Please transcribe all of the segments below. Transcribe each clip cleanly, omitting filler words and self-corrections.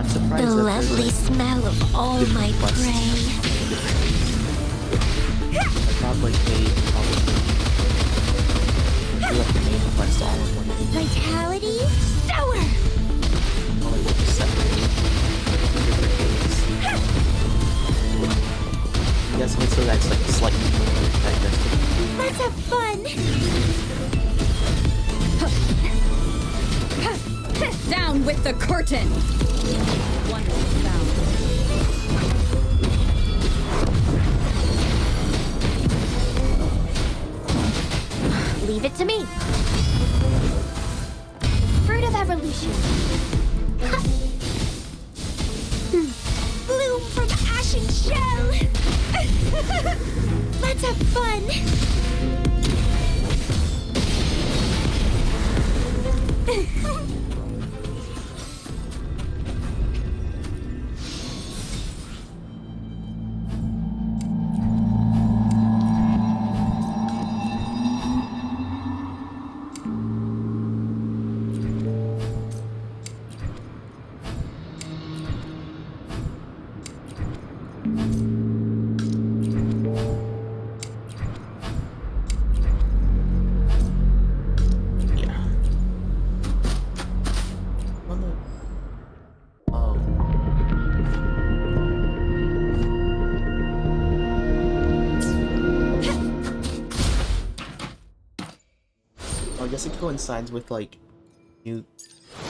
I'm The surprised that there's lovely like smell of all different my quests. prey. I thought like they probably do like the main quest all in one video. Vitality Sour! Or like just separate different days. I'm guessing so that's like slightly more digestible. Let's have fun! Down with the curtain! Wonderful sound. Leave it to me. Fruit of evolution. Bloom from ashen shell. Let's have fun. I guess it coincides with like new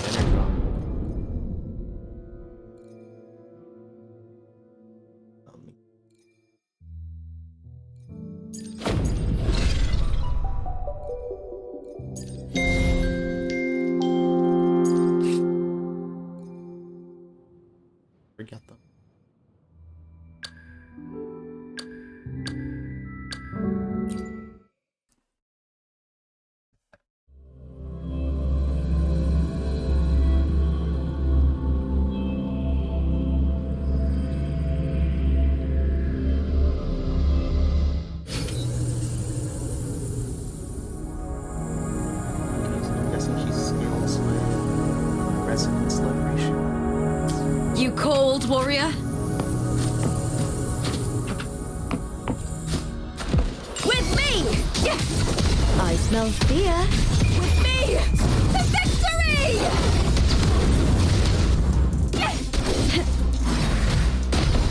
Energon. Forget them. You cold, warrior? With me! I smell fear. With me! To victory!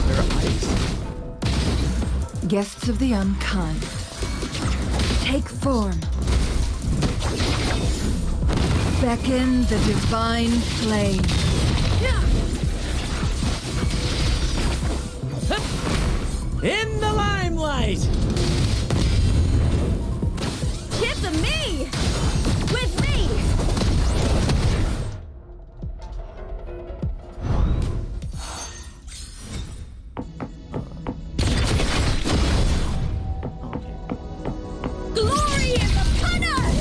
Their eyes. Guests of the unkind, take form. Beckon the divine flame. In the limelight! Kiss me! With me! Glory is upon us!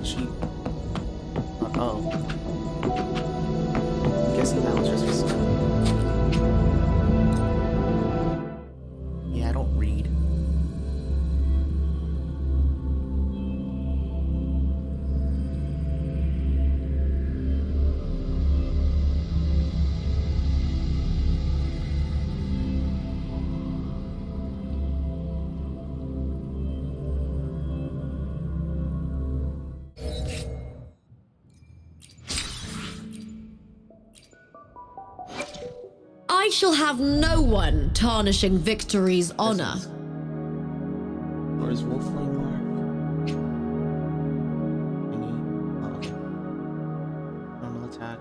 She. Oh. I'm guessing that was just for school. Yeah, I don't read. I shall have no one tarnishing victory's honor. Or is Wolfling mark? Any? Oh, okay. Normal attack.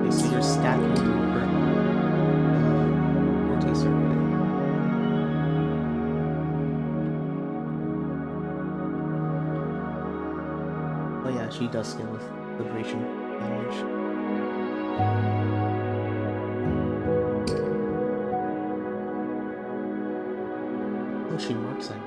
Okay, so you're stacking over Forte circuit. Oh yeah, she does scale with liberation damage. Oh, she marks it.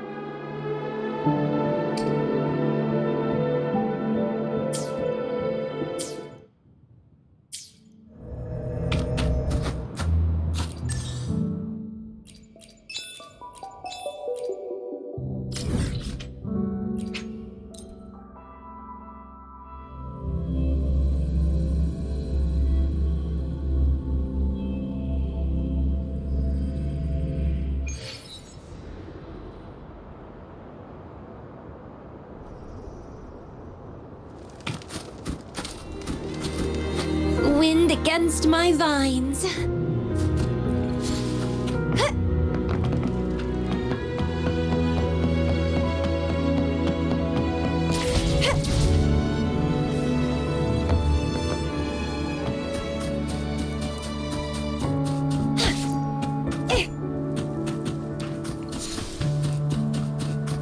Wind against my vines.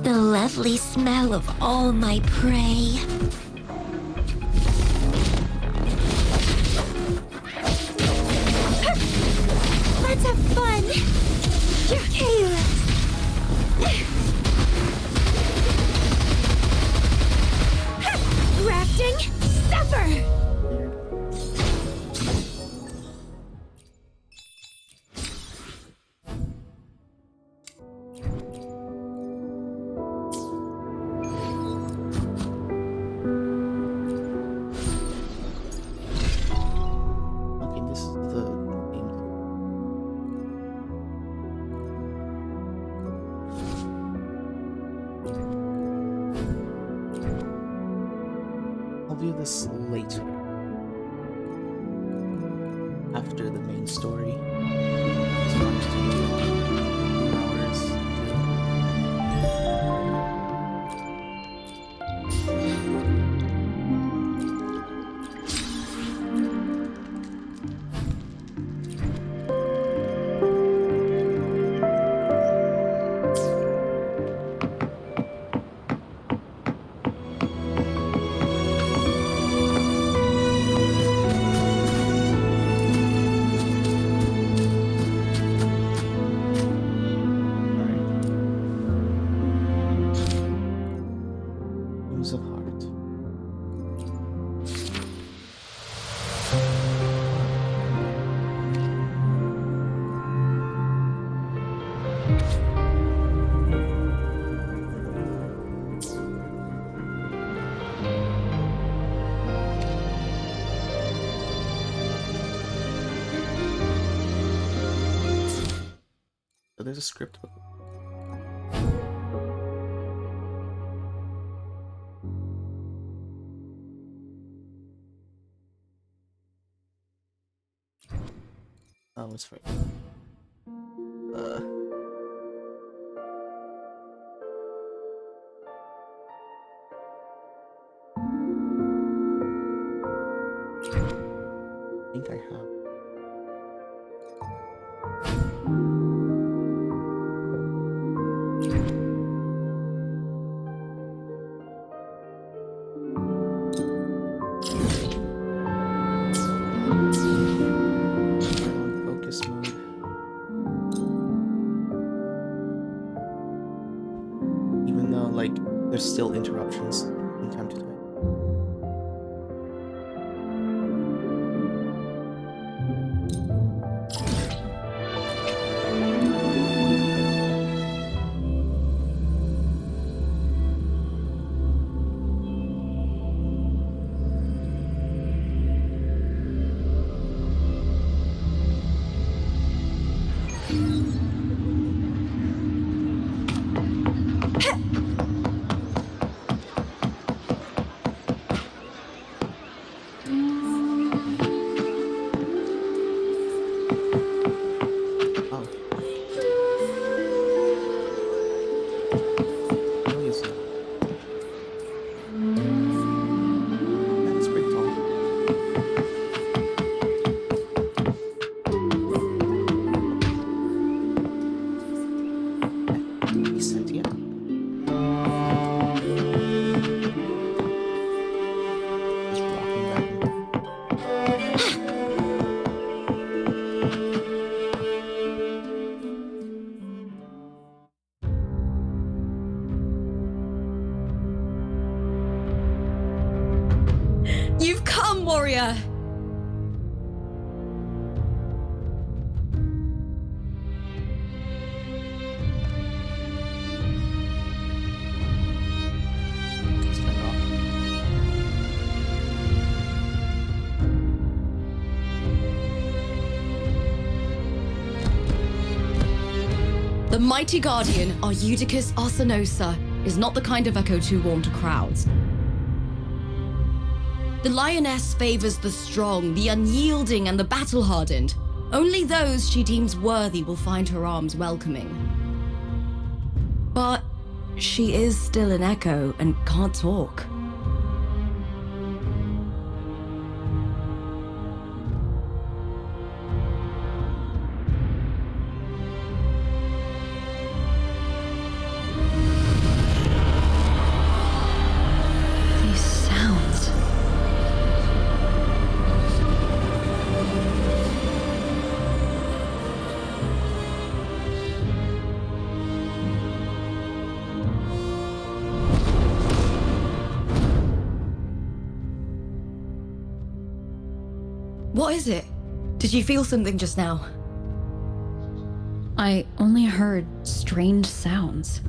The lovely smell of all my prey. Let's have fun! Okay, Rafting, suffer! Okay, this is the game. I'll do this later. After the main story. So I'm just gonna do 2 hours. Rooms of Heart. So there's a script book. Oh, it's right. I think I have. On focus mode. Even though, like, there's still interruptions from time to time. The mighty guardian, Eudicus Arsinosa, is not the kind of echo to warm to crowds. The lioness favors the strong, the unyielding, and the battle-hardened. Only those she deems worthy will find her arms welcoming. But she is still an echo and can't talk. These sounds. What is it? Did you feel something just now? I only heard strange sounds.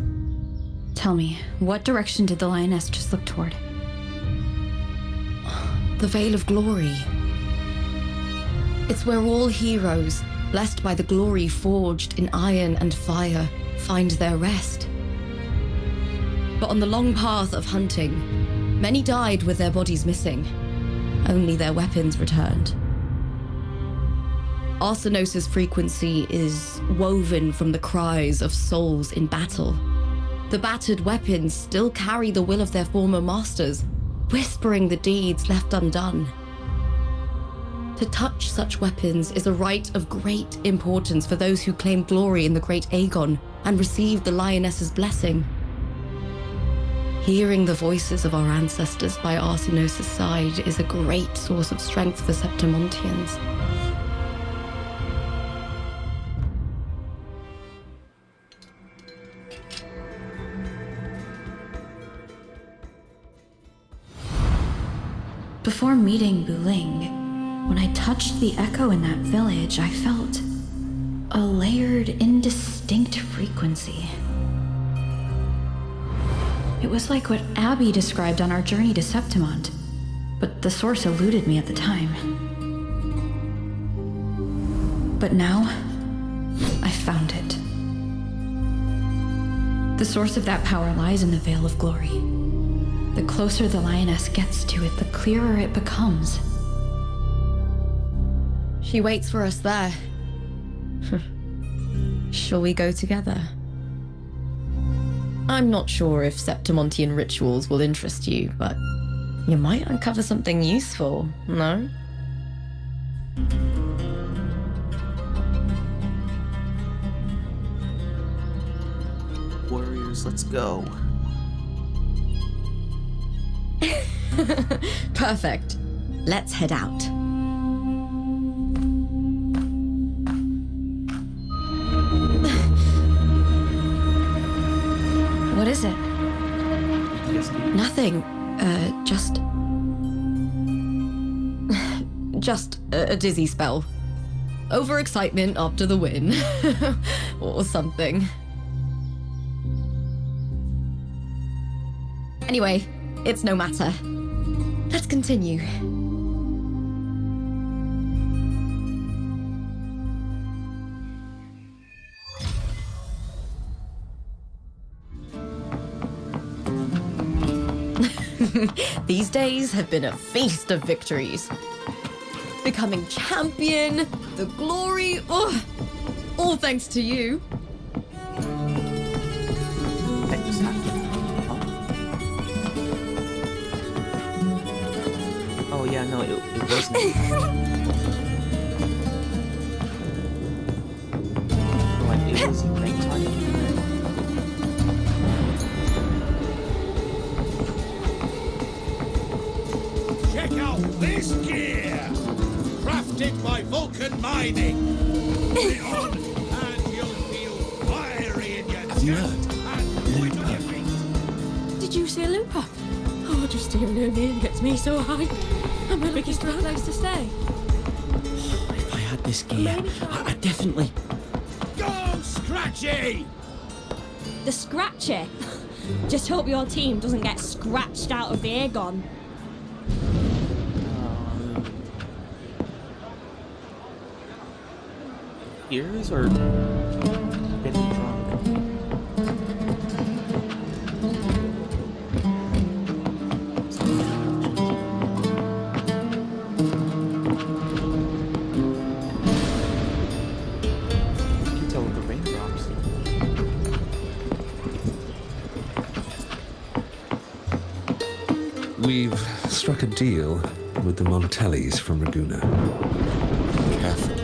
Tell me, what direction did the lioness just look toward? The Veil of Glory. It's where all heroes, blessed by the glory forged in iron and fire, find their rest. But on the long path of hunting, many died with their bodies missing. Only their weapons returned. Arsinosa's frequency is woven from the cries of souls in battle. The battered weapons still carry the will of their former masters, whispering the deeds left undone. To touch such weapons is a rite of great importance for those who claim glory in the great Aegon and receive the lioness's blessing. Hearing the voices of our ancestors by Arsinosa's side is a great source of strength for Septimontians. Before meeting Buling, when I touched the echo in that village, I felt a layered, indistinct frequency. It was like what Abby described on our journey to Septimont, but the source eluded me at the time. But now, I found it. The source of that power lies in the Veil of Glory. The closer the lioness gets to it, the clearer it becomes. She waits for us there. Shall we go together? I'm not sure if Septimontian rituals will interest you, but you might uncover something useful, no? Warriors, let's go. Perfect. Let's head out. What is it? Nothing. Just a dizzy spell. Overexcitement after the win. Or something. Anyway, it's no matter. Let's continue. These days have been a feast of victories. Becoming champion, the glory, all thanks to you. That just happened. Oh yeah, no, it wasn't. Like, it was great time. Check out this gear! Crafted by Vulcan Mining! Put it on, and you'll feel fiery in your Have you heard? and quick on your feet. Did you see a looper? Oh, just hearing her name gets me so high. I'm the biggest fan. Place to stay. If I had this gear, I definitely... Go, Scratchy! The Scratcher. Just hope your team doesn't get scratched out of the Aegon. Ears or getting drunk? We've struck a deal with the Montellis from Raguna. Careful.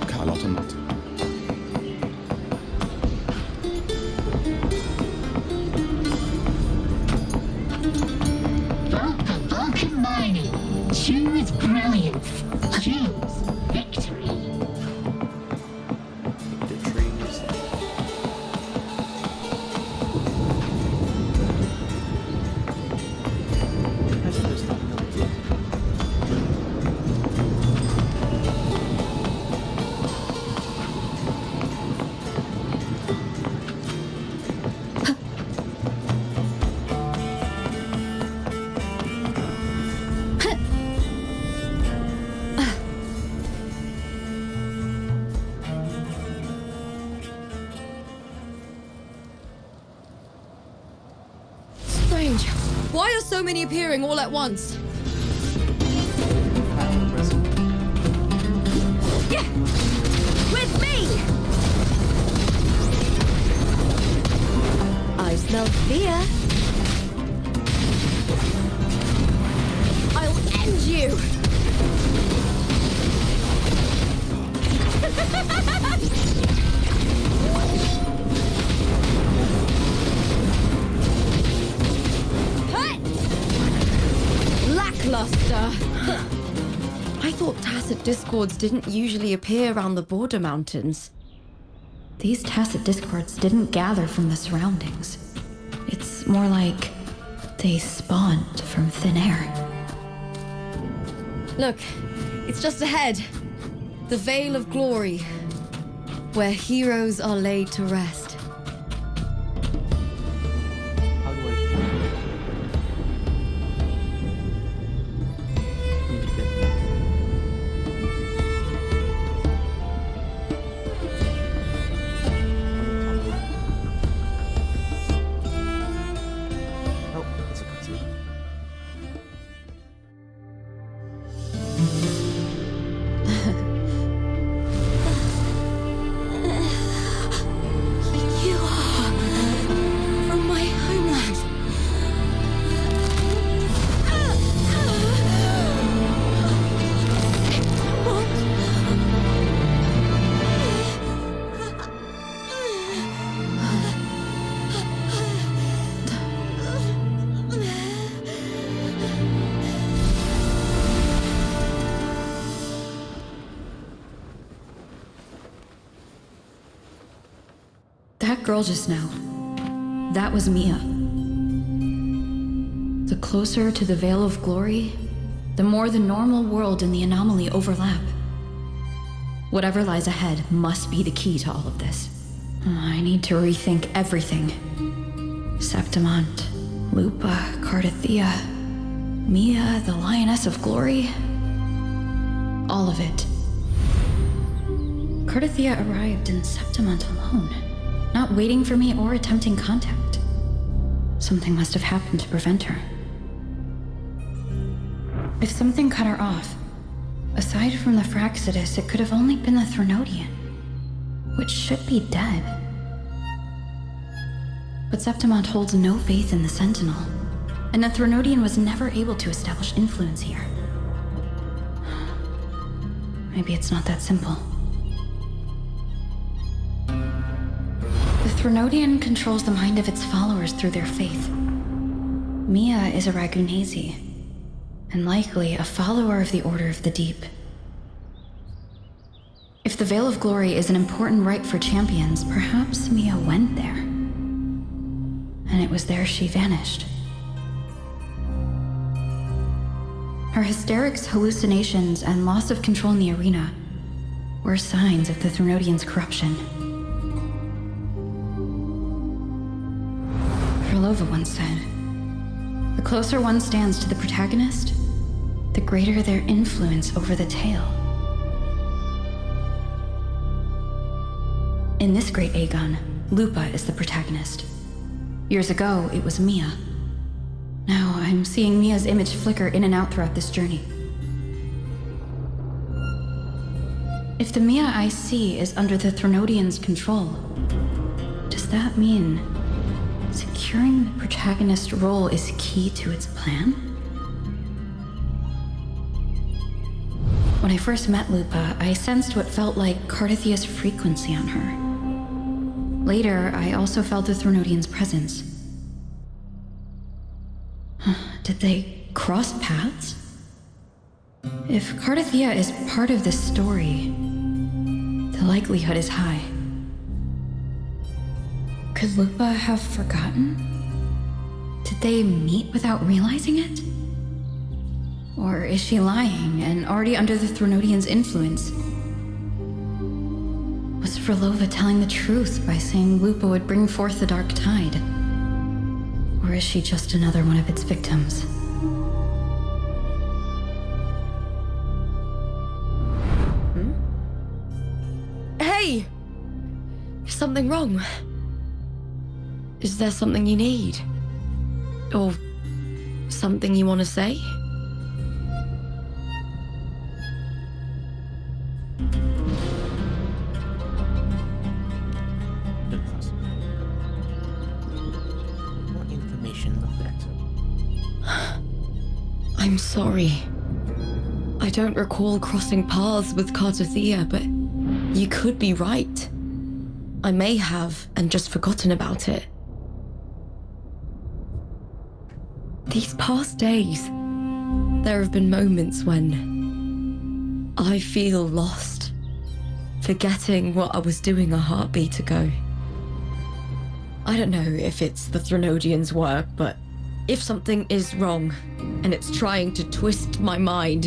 Carlotta not. Vulcan mining. Choose brilliance. Choose victory. The trees. Imagine there's not enough. Strange. Why are so many appearing all at once? Yeah! With me! I smell fear. I'll end you! Lackluster. I thought tacit discords didn't usually appear around the border mountains. These tacit discords didn't gather from the surroundings. It's more like they spawned from thin air. Look, it's just ahead. The Veil of Glory, where heroes are laid to rest. How do I need to get there? Oh, it's a cutscene. You are from my homeland. That girl just now, that was Mia. The closer to the Veil of Glory, the more the normal world and the anomaly overlap. Whatever lies ahead must be the key to all of this. I need to rethink everything. Septimont, Lupa, Cardathea, Mia, the Lioness of Glory. All of it. Cardathea arrived in Septimont alone, not waiting for me or attempting contact. Something must have happened to prevent her. If something cut her off, aside from the Fraxidus, it could have only been the Threnodian, which should be dead. But Septimont holds no faith in the Sentinel, and the Threnodian was never able to establish influence here. Maybe it's not that simple. The Threnodian controls the mind of its followers through their faith. Mia is a Ragunesi, and likely a follower of the Order of the Deep. If the Veil of Glory is an important rite for champions, perhaps Mia went there. And it was there she vanished. Her hysterics, hallucinations, and loss of control in the arena were signs of the Threnodian's corruption. Krylova once said, "The closer one stands to the protagonist, the greater their influence over the tale." In this great Aegon, Lupa is the protagonist. Years ago, it was Mia. Now I'm seeing Mia's image flicker in and out throughout this journey. If the Mia I see is under the Threnodian's control, does that mean securing the protagonist role is key to its plan? When I first met Lupa, I sensed what felt like Cardithia's frequency on her. Later, I also felt the Threnodian's presence. Did they cross paths? If Cardithia is part of this story, the likelihood is high. Could Lupa have forgotten? Did they meet without realizing it? Or is she lying and already under the Threnodian's influence? Was Frolova telling the truth by saying Lupa would bring forth the Dark Tide? Or is she just another one of its victims? Hey! Is something wrong? Is there something you need? Or something you want to say? More information, the better. I'm sorry. I don't recall crossing paths with Cardithia, but you could be right. I may have and just forgotten about it. These past days, there have been moments when I feel lost, forgetting what I was doing a heartbeat ago. I don't know if it's the Threnodian's work, but if something is wrong and it's trying to twist my mind,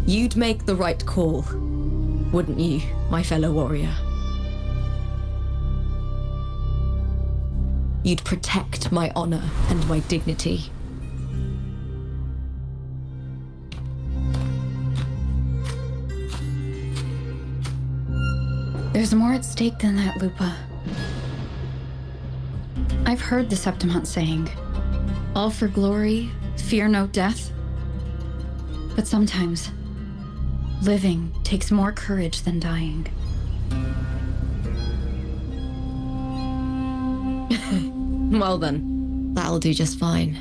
you'd make the right call, wouldn't you, my fellow warrior? You'd protect my honor and my dignity. There's more at stake than that, Lupa. I've heard the Septimont saying, all for glory, fear no death. But sometimes, living takes more courage than dying. Well then, that'll do just fine.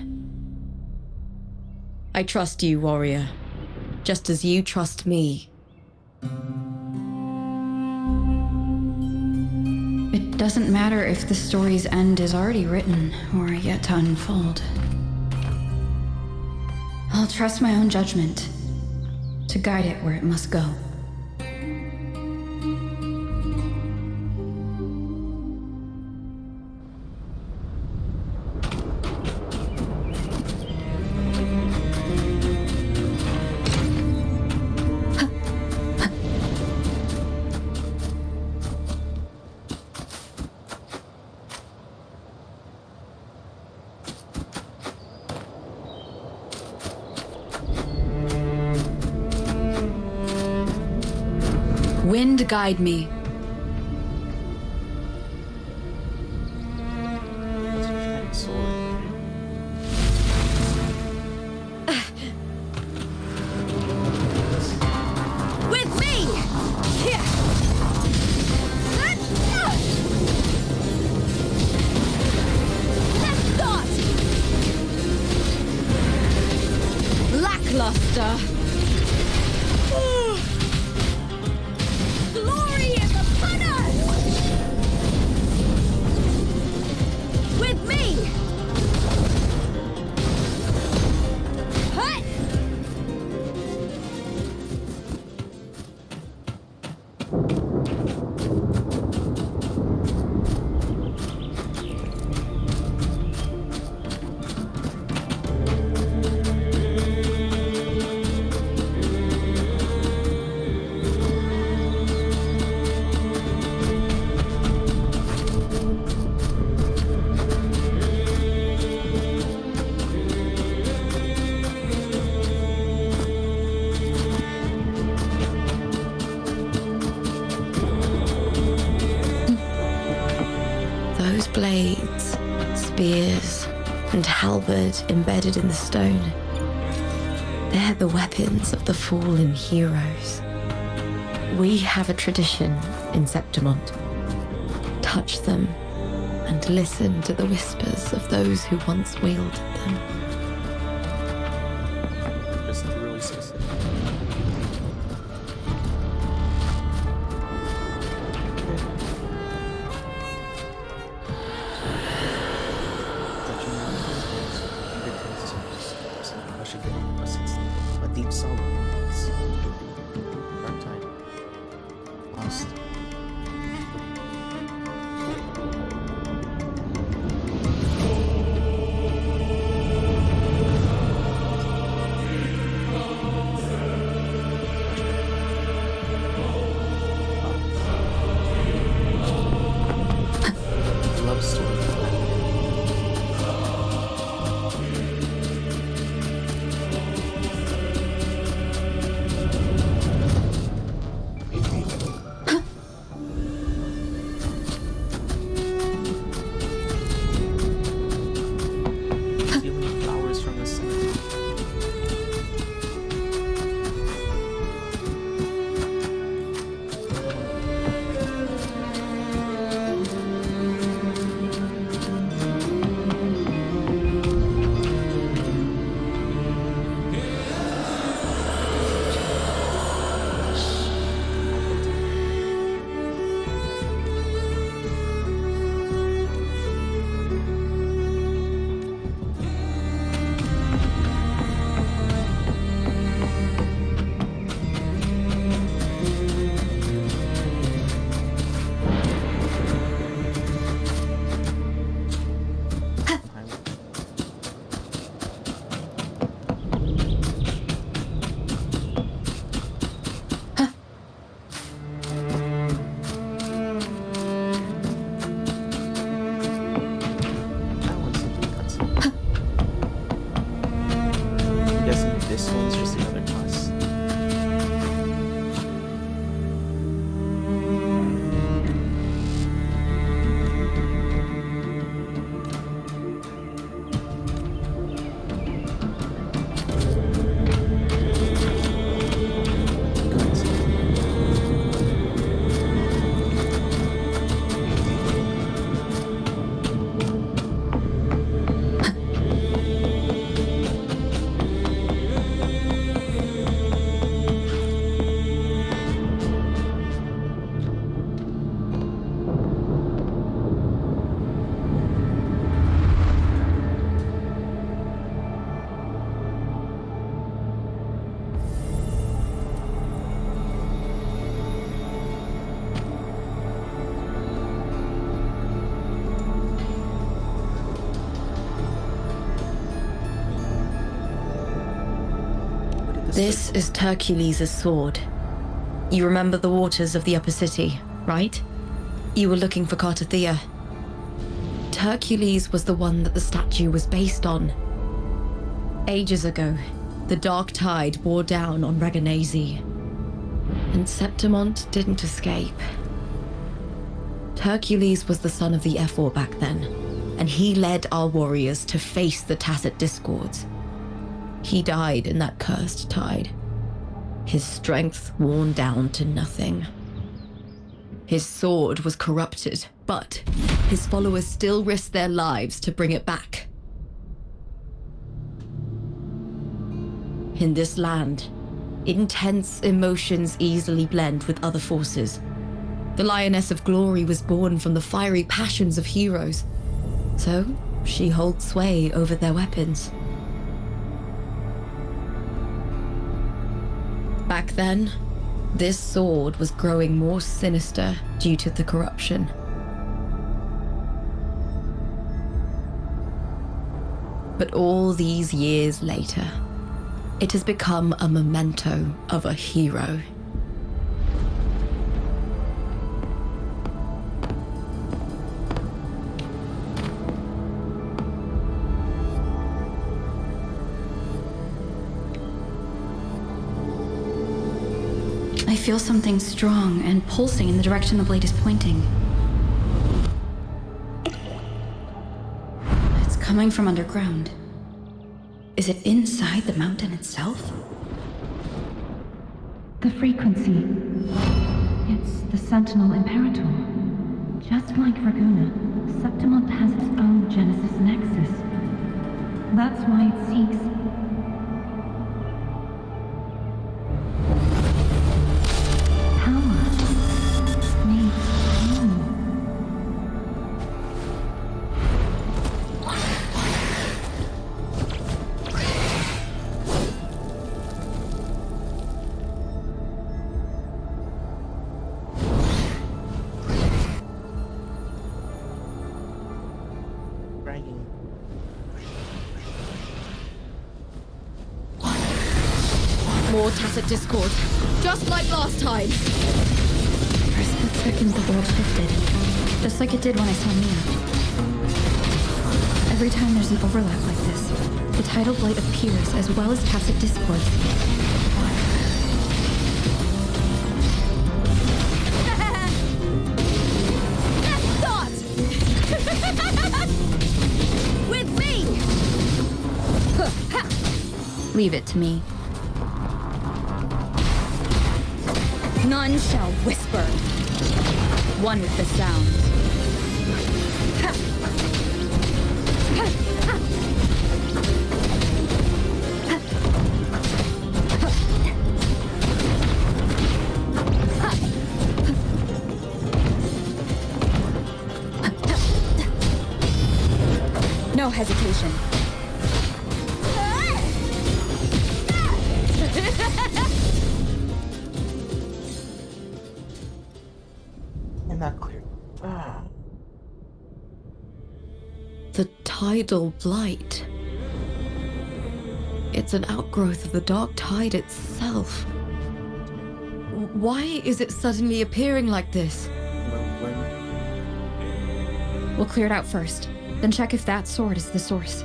I trust you, warrior, just as you trust me. It doesn't matter if the story's end is already written or yet to unfold. I'll trust my own judgment to guide it where it must go. Wind guide me. With me! Here! Let's start! Lackluster. Glory is upon us! With me! Hut! Those blades, spears, and halberd embedded in the stone, they're the weapons of the fallen heroes. We have a tradition in Septimont. Touch them, and listen to the whispers of those who once wielded them. Just really specific. A deep sorrow. Dark tide. Lost. Love story. Stealing flowers from the cemetery. That one seems to be cutscene. I'm guessing this one's just another quest. This is Hercules' sword. You remember the waters of the upper city, right? You were looking for Cartathea. Hercules was the one that the statue was based on. Ages ago, the dark tide bore down on Reganese, and Septimont didn't escape. Hercules was the son of the Ephor back then, and he led our warriors to face the Tacit Discords. He died in that cursed tide, his strength worn down to nothing. His sword was corrupted, but his followers still risked their lives to bring it back. In this land, intense emotions easily blend with other forces. The Lioness of Glory was born from the fiery passions of heroes, so she holds sway over their weapons. Back then, this sword was growing more sinister due to the corruption. But all these years later, it has become a memento of a hero. I feel something strong and pulsing in the direction the blade is pointing. It's coming from underground. Is it inside the mountain itself? The frequency. It's the Sentinel Imperator. Just like Raguna, Septimont has its own Genesis Nexus. That's why it seeks... power. Needs pain. Bragging. More tacit discord, just like last time. For a split second, the world shifted. Just like it did when I saw Mia. Every time there's an overlap like this, the tidal blight appears as well as tacit discord. With me! Leave it to me. None shall whisper. One with the sound. No hesitation. And that cleared. Ah. The tidal blight. It's an outgrowth of the dark tide itself. Why is it suddenly appearing like this? We'll clear it out first, then check if that sword is the source.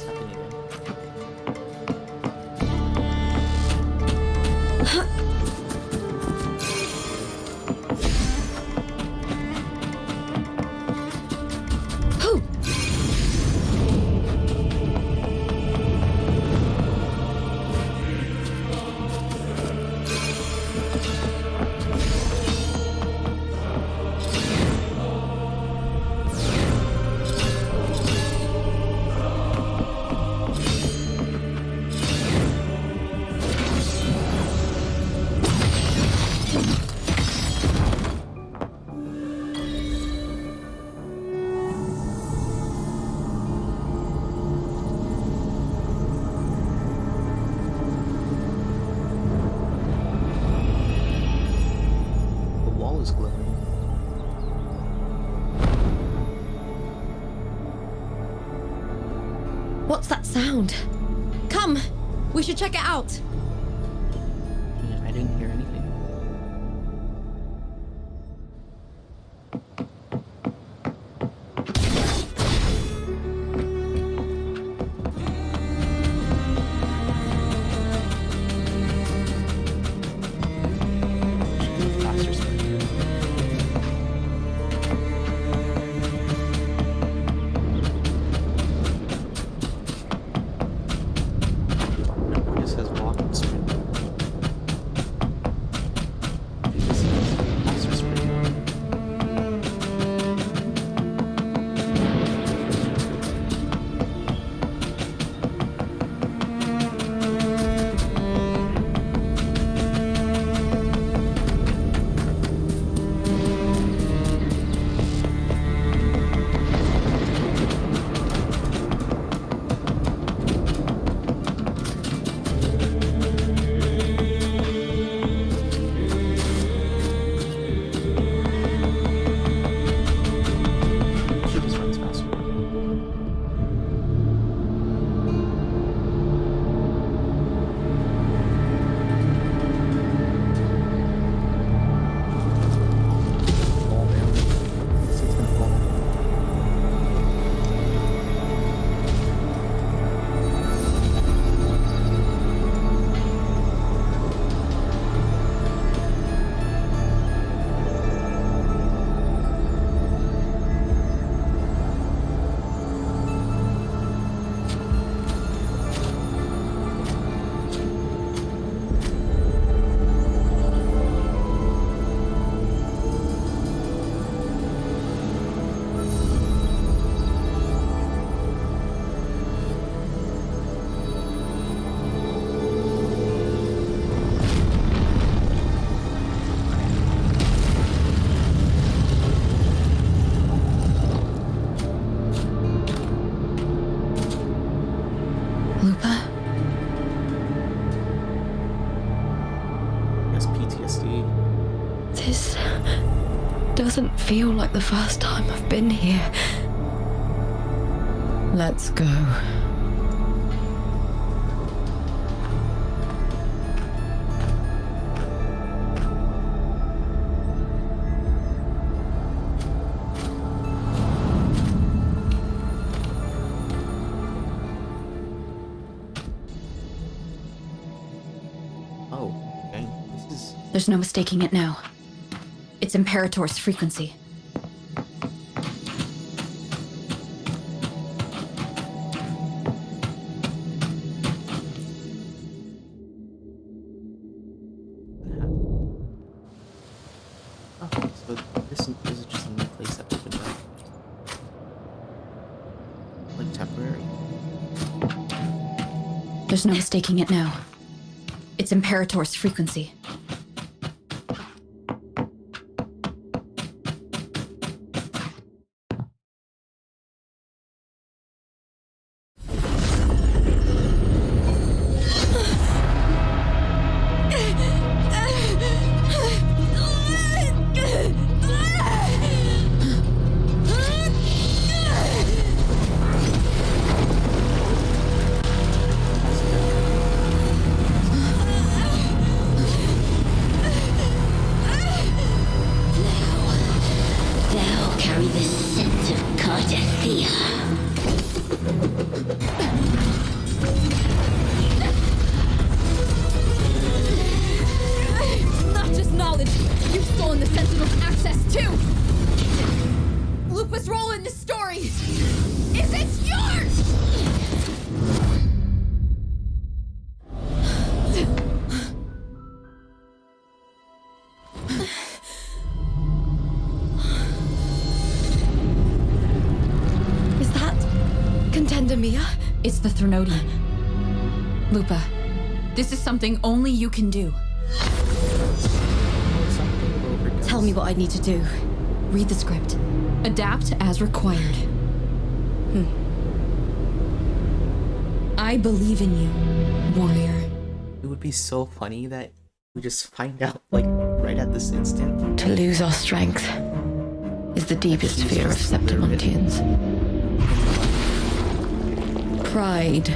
Happening again. The wall is glowing. What's that sound? Come, we should check it out. Yeah, I didn't hear anything. Should move faster, sorry. No, it just says walk This doesn't feel like the first time I've been here. Let's go. Oh, okay. This is... There's no mistaking it now. It's Imperator's frequency. Oh, so this is just a new place that opened up. Like temporary. There's no mistaking it now. It's Imperator's frequency. Thou carry the scent of Cardathia. Not just knowledge, you've stolen the Sentinel's access too! Lupa's role in this story is it's yours! Is that Contender Mia? It's the Threnodian. Lupa, this is something only you can do. Tell me what I need to do. Read the script. Adapt as required. I believe in you, warrior. It would be so funny that we just find out, like, right at this instant. To lose our strength is the deepest fear of Septimontians. Pride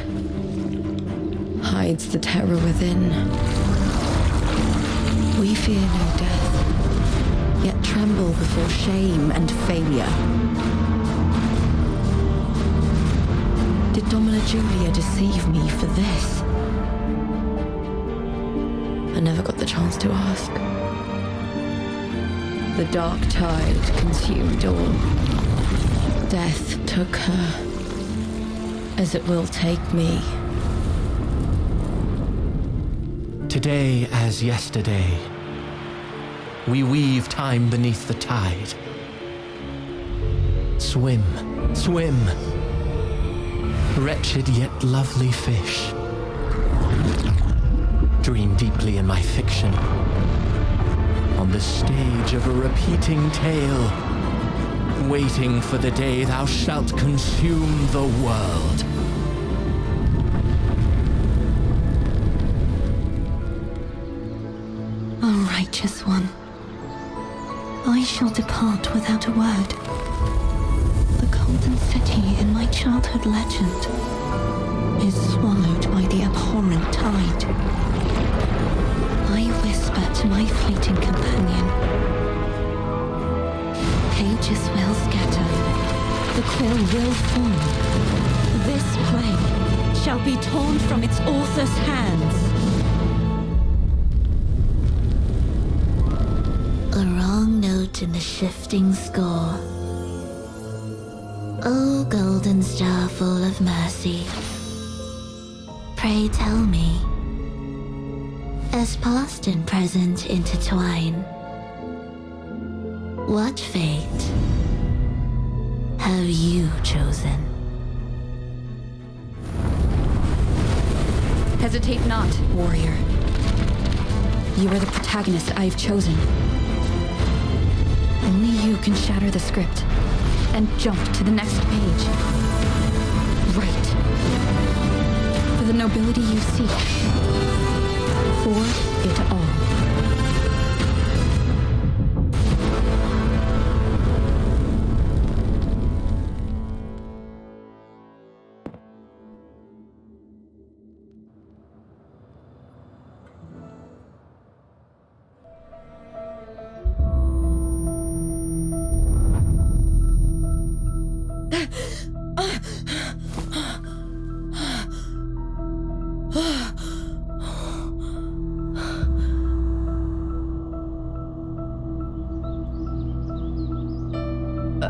hides the terror within. We fear no death, yet tremble before shame and failure. Did Domina Julia deceive me for this? I never got the chance to ask. The dark tide consumed all. Death took her, as it will take me. Today as yesterday, we weave time beneath the tide. Swim, swim, wretched yet lovely fish. Dream deeply in my fiction, on the stage of a repeating tale, waiting for the day thou shalt consume the world. O righteous one, I shall depart without a word. The golden city in my childhood legend is swallowed by the abhorrent tide. I whisper to my fleeting companion. Pages will scatter, the quill will fall. This play shall be torn from its author's hands. A wrong note in the shifting score. O golden star full of mercy, pray tell me, as past and present intertwine, what fate have you chosen? Hesitate not, warrior. You are the protagonist I have chosen. Only you can shatter the script and jump to the next page. Right. For the nobility you seek. For it all.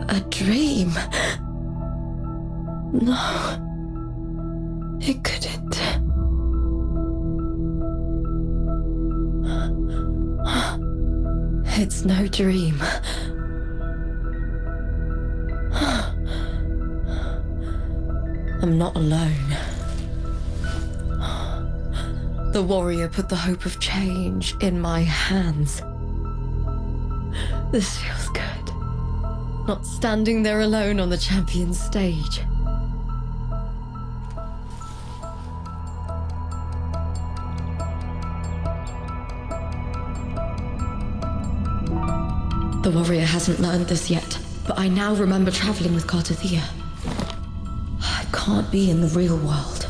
A dream? No. It couldn't. It's no dream. I'm not alone. The warrior put the hope of change in my hands. This feels good. Not standing there alone on the champion's stage. The warrior hasn't learned this yet, but I now remember traveling with Cartathea. I can't be in the real world.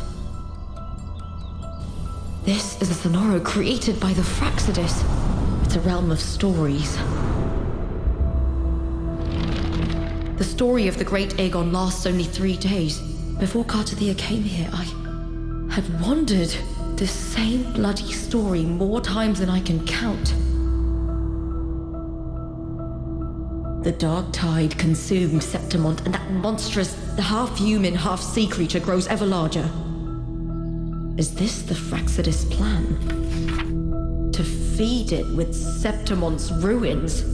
This is a Sonoro created by the Fraxidus. It's a realm of stories. The story of the Great Aegon lasts only 3 days. Before Cartathea came here, I had wandered this same bloody story more times than I can count. The dark tide consumed Septimont, and that monstrous, half-human, half-sea creature grows ever larger. Is this the Fraxidus plan? To feed it with Septimont's ruins?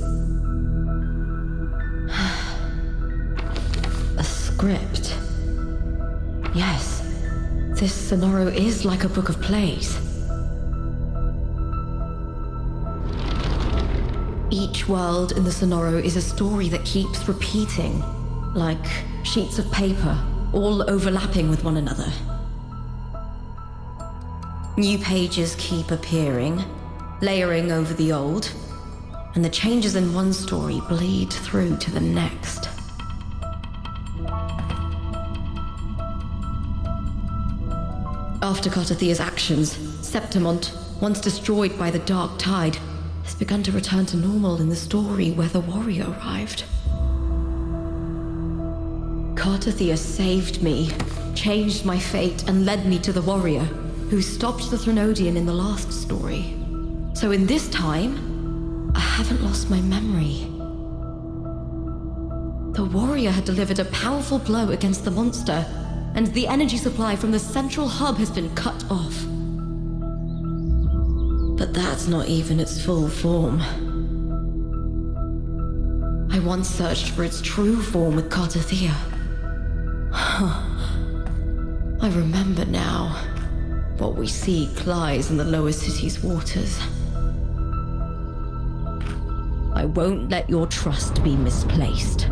A script. Yes, this Sonoro is like a book of plays. Each world in the Sonoro is a story that keeps repeating, like sheets of paper, all overlapping with one another. New pages keep appearing, layering over the old, and the changes in one story bleed through to the next. After Cartathea's actions, Septimont, once destroyed by the dark tide, has begun to return to normal in the story where the warrior arrived. Cartathea saved me, changed my fate, and led me to the warrior, who stopped the Threnodian in the last story. So in this time, I haven't lost my memory. The warrior had delivered a powerful blow against the monster, and the energy supply from the central hub has been cut off. But that's not even its full form. I once searched for its true form with Cartathea. I remember now. What we seek lies in the lower city's waters. I won't let your trust be misplaced.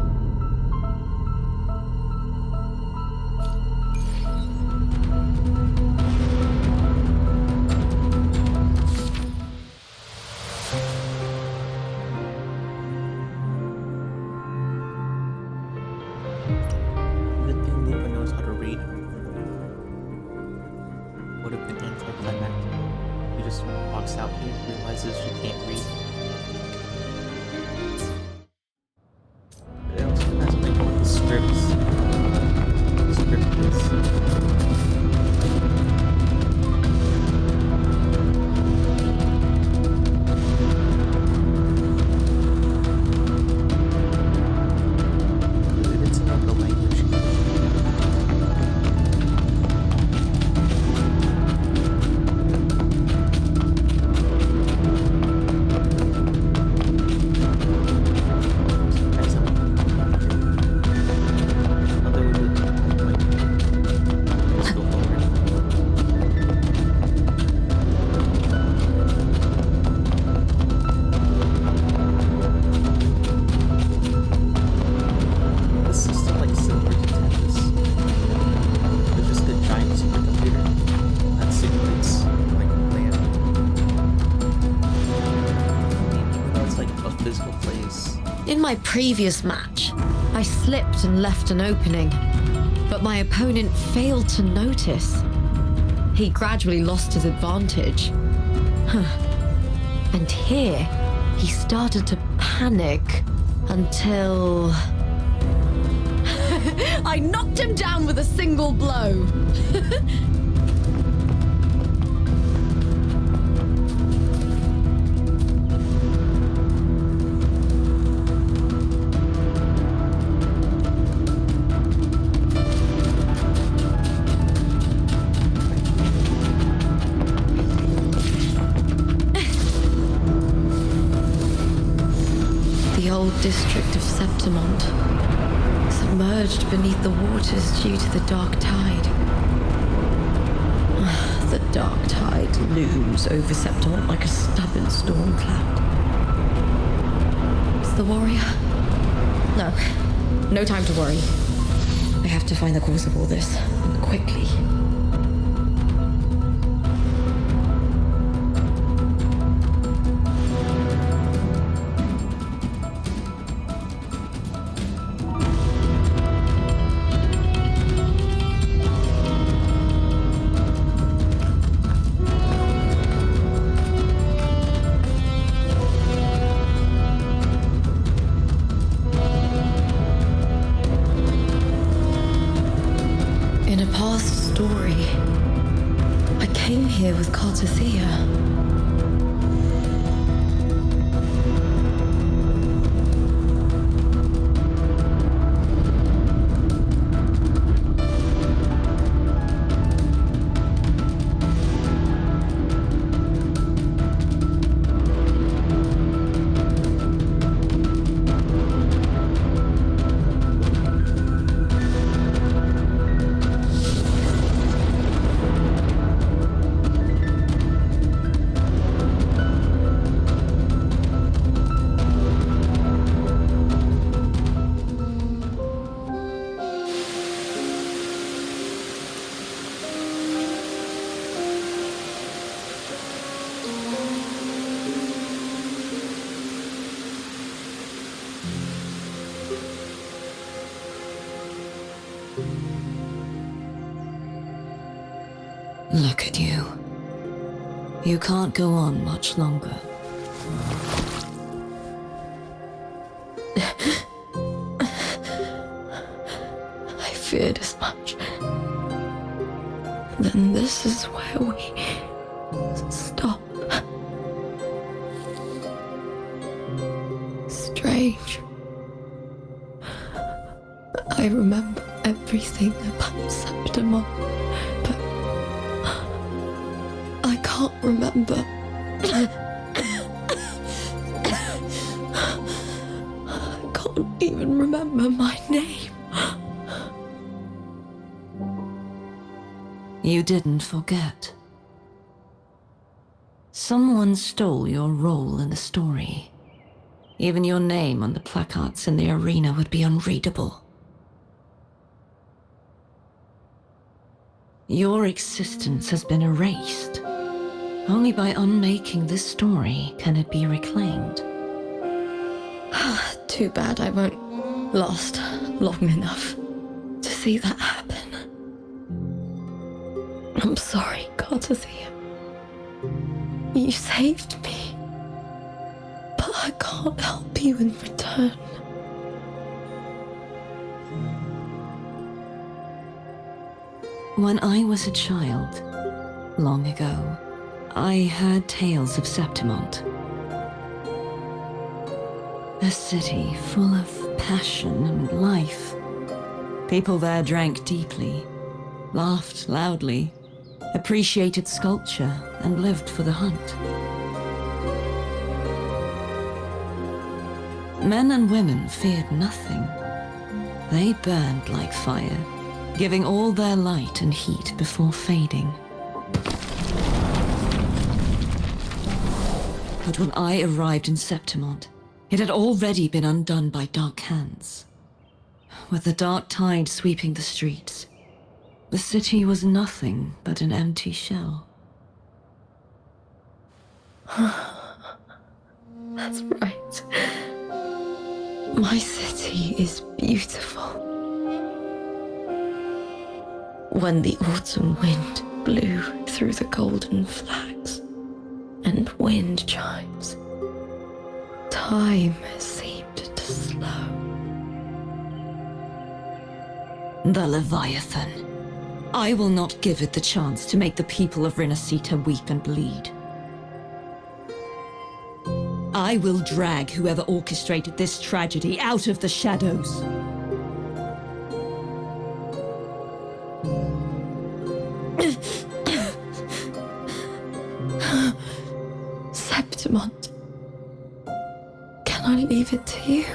Good thing Lupa knows how to read. Would have been anticlimactic. He just walks out here, realizes she can't read. It also depends on what the script is. In my previous match, I slipped and left an opening, but my opponent failed to notice. He gradually lost his advantage. And here, he started to panic until... I knocked him down with a single blow. whole district of Septimont, submerged beneath the waters due to the dark tide. The dark tide looms over Septimont like a stubborn storm cloud. Is the warrior? No time to worry. I have to find the cause of all this, and quickly. In a past story, I came here with Cartothea. Look at you. You can't go on much longer. I feared as much. Then this is where we stop. Strange. I remember everything about Septimont, but I can't remember. I can't even remember my name. You didn't forget. Someone stole your role in the story. Even your name on the placards in the arena would be unreadable. Your existence has been erased. Only by unmaking this story can it be reclaimed. Too bad I won't last long enough to see that happen. I'm sorry, Cartothea. You saved me, but I can't help you in return. When I was a child, long ago, I heard tales of Septimont. A city full of passion and life. People there drank deeply, laughed loudly, appreciated sculpture, and lived for the hunt. Men and women feared nothing. They burned like fire, giving all their light and heat before fading. But when I arrived in Septimont, it had already been undone by dark hands. With the dark tide sweeping the streets, the city was nothing but an empty shell. That's right. My city is beautiful. When the autumn wind blew through the golden flags and wind chimes, time seemed to slow. The Leviathan. I will not give it the chance to make the people of Renacita weep and bleed. I will drag whoever orchestrated this tragedy out of the shadows. Septimont, can can't leave it to you.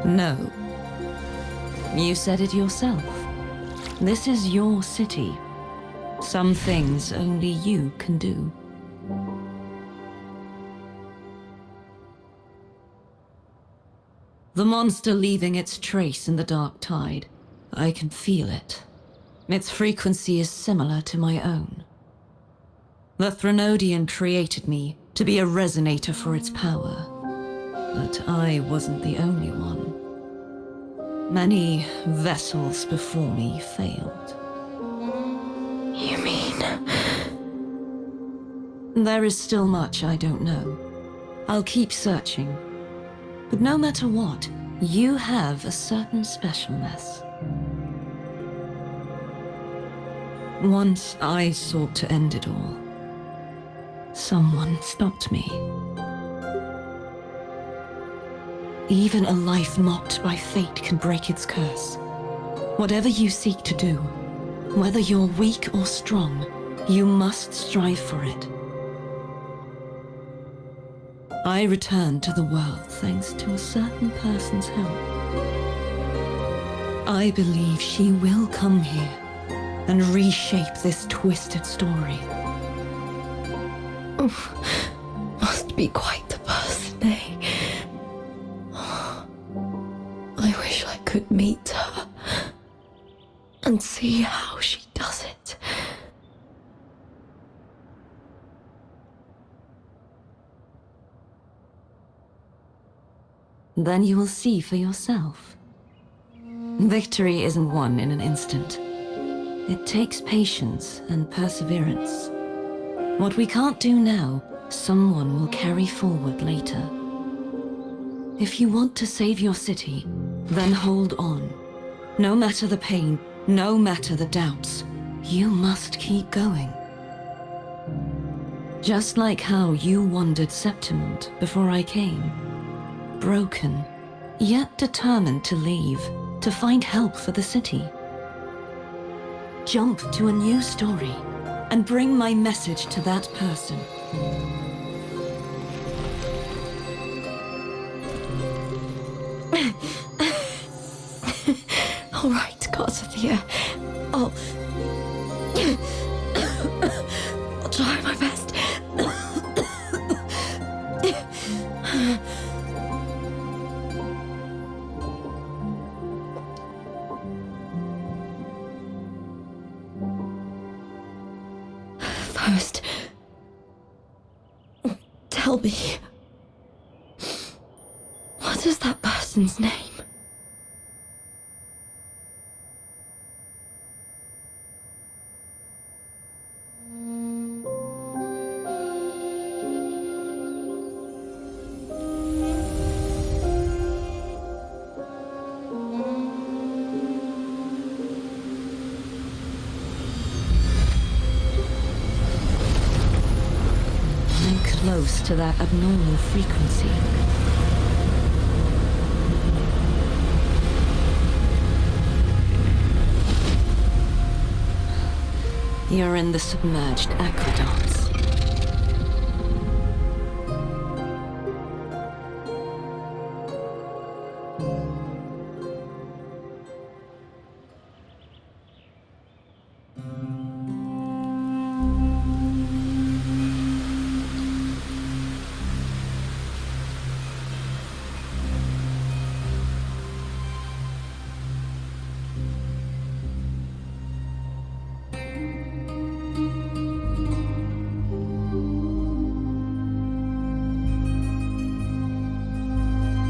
No. You said it yourself. This is your city. Some things only you can do. The monster leaving its trace in the dark tide. I can feel it. Its frequency is similar to my own. The Threnodian created me to be a resonator for its power. But I wasn't the only one. Many vessels before me failed. You mean? There is still much I don't know. I'll keep searching. But no matter what, you have a certain specialness. Once I sought to end it all. Someone stopped me. Even a life mocked by fate can break its curse. Whatever you seek to do, whether you're weak or strong, you must strive for it. I returned to the world thanks to a certain person's help. I believe she will come here and reshape this twisted story. Must be quite the person, eh? I wish I could meet her and see how she does it. Then you will see for yourself. Victory isn't won in an instant. It takes patience and perseverance. What we can't do now, someone will carry forward later. If you want to save your city, then hold on. No matter the pain, no matter the doubts, you must keep going. Just like how you wandered Septimund before I came. Broken, yet determined to leave, to find help for the city. Jump to a new story and bring my message to that person. All right, Garcia. I'll try my best. First, tell me, what is that person's name? Close to that abnormal frequency. You're in the submerged aqueducts.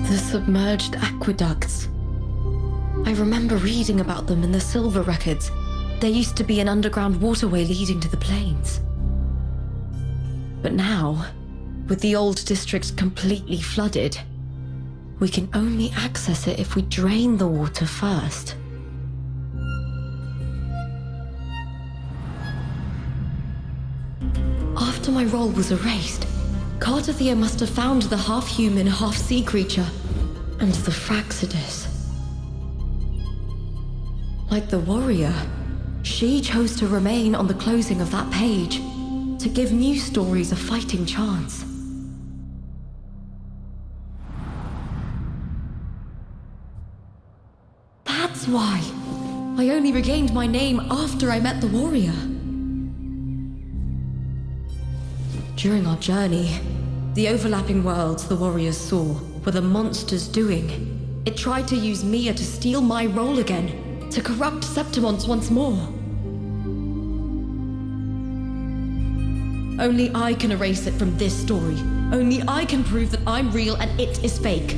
The submerged aqueducts. I remember reading about them in the Silver records. There used to be an underground waterway leading to the plains. But now, with the old district completely flooded, we can only access it if we drain the water first. After my role was erased, Cartathea must have found the half-human, half-sea creature and the Fraxidus. Like the warrior, She chose to remain on the closing of that page, to give new stories a fighting chance. That's why I only regained my name after I met the warrior. During our journey, the overlapping worlds the warriors saw were the monsters doing. It tried to use Mia to steal my role again, to corrupt Septimon's once more. Only I can erase it from this story. Only I can prove that I'm real and it is fake.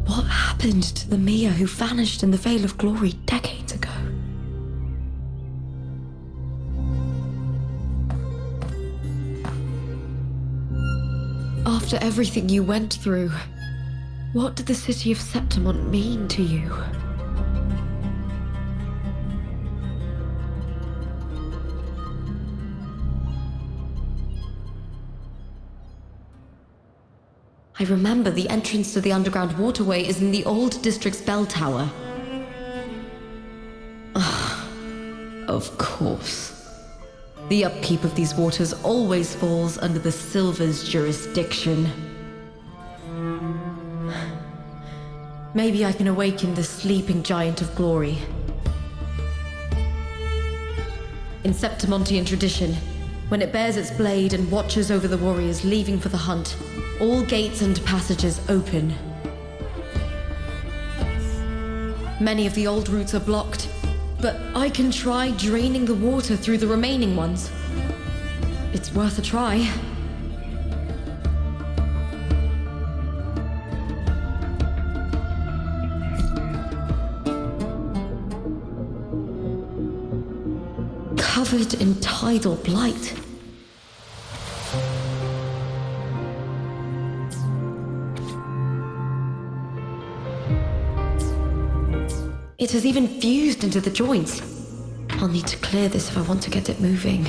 What happened to the Mia who vanished in the Veil of Glory decades ago? After everything you went through, what did the city of Septimon mean to you? I remember the entrance to the underground waterway is in the old district's bell tower. Of course. The upkeep of these waters always falls under the Silver's jurisdiction. Maybe I can awaken the sleeping giant of glory. In Septimontian tradition, when it bears its blade and watches over the warriors leaving for the hunt, all gates and passages open. Many of the old routes are blocked, but I can try draining the water through the remaining ones. It's worth a try. Covered in tidal blight. It has even fused into the joints. I'll need to clear this if I want to get it moving.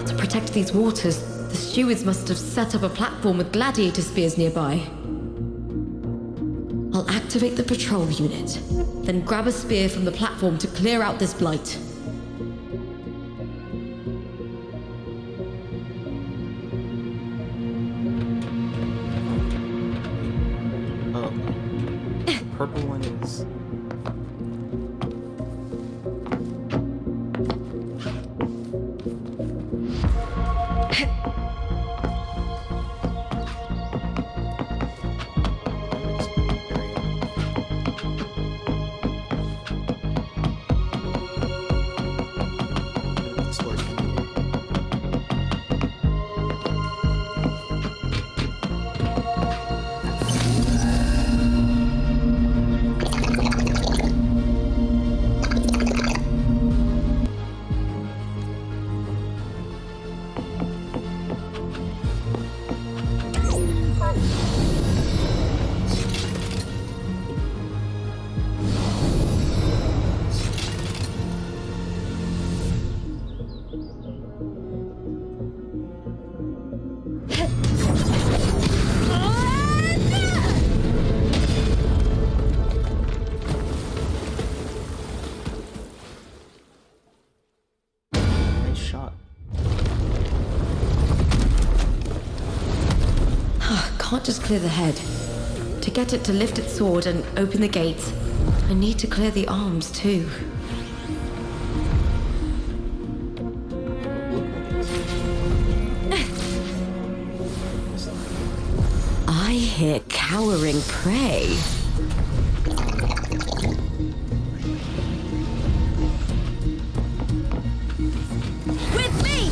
To protect these waters, the stewards must have set up a platform with gladiator spears nearby. I'll activate the patrol unit, then grab a spear from the platform to clear out this blight. Purple one is... Can't just clear the head. To get it to lift its sword and open the gates, I need to clear the arms too. I hear cowering prey. With me!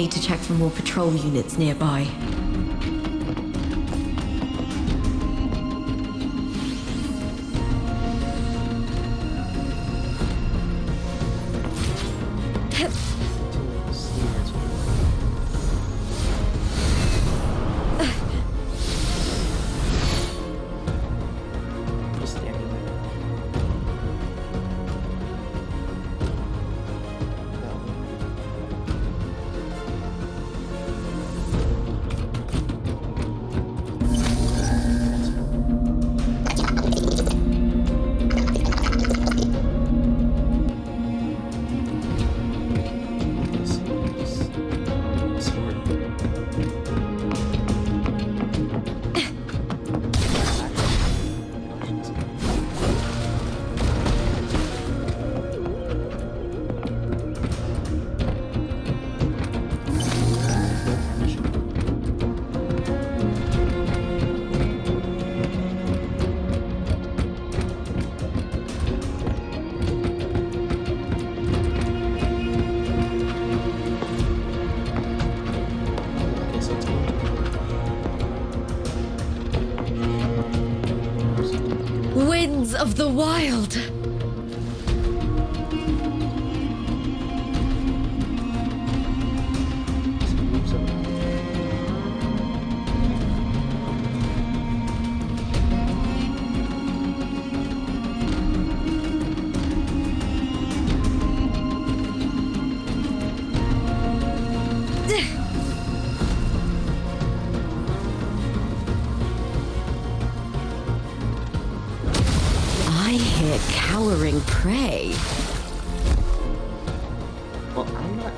need to check for more patrol units nearby. Just standing there. Winds of the Wild! I hear cowering prey. Well, I'm not.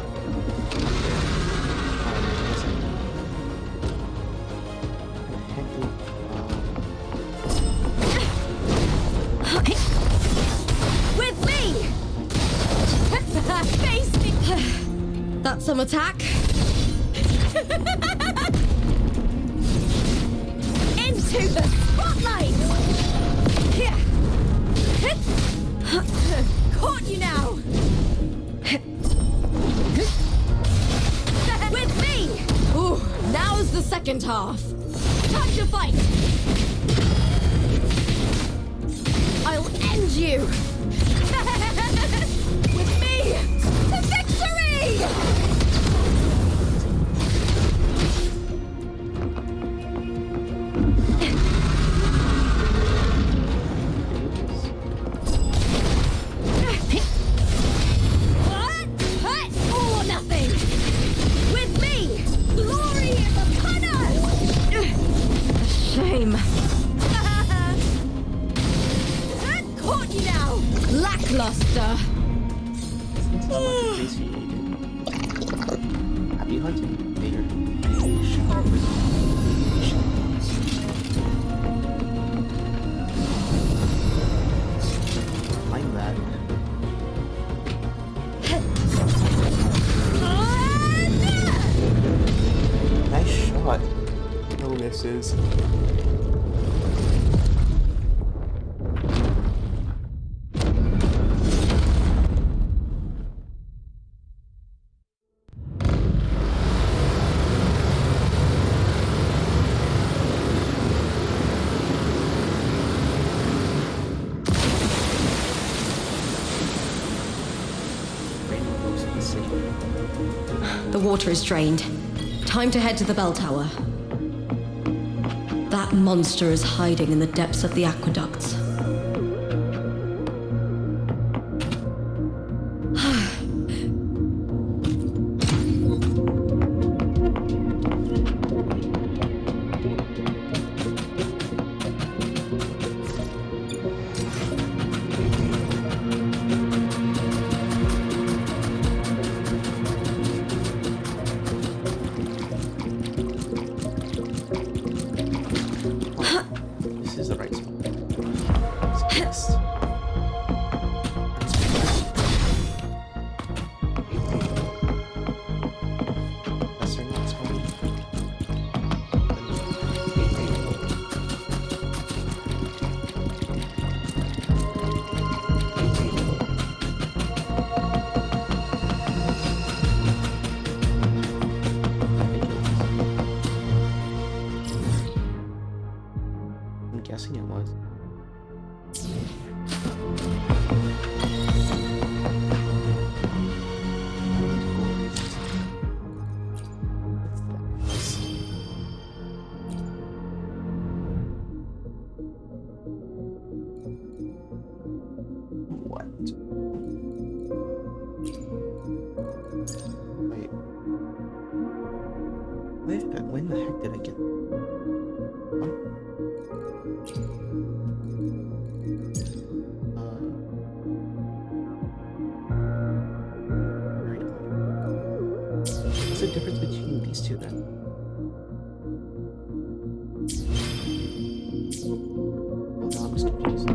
With me! Face me! That's some attack. Into the spotlight! Here! Caught you now! With me! Ooh, now's the second half. Time to fight! I'll end you! With me! To victory! All or nothing! With me! Glory is upon us! A shame. Caught you now! Lackluster! Happy hunting, Mayor. Find that. Nice shot. No misses. The water is drained. Time to head to the bell tower. That monster is hiding in the depths of the aqueducts. This is the right spot. guessing it was. What? Wait. When the heck did I get? What? Very odd. What's the difference between these two then? Oh, now I'm just confused.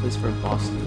Place for Boston.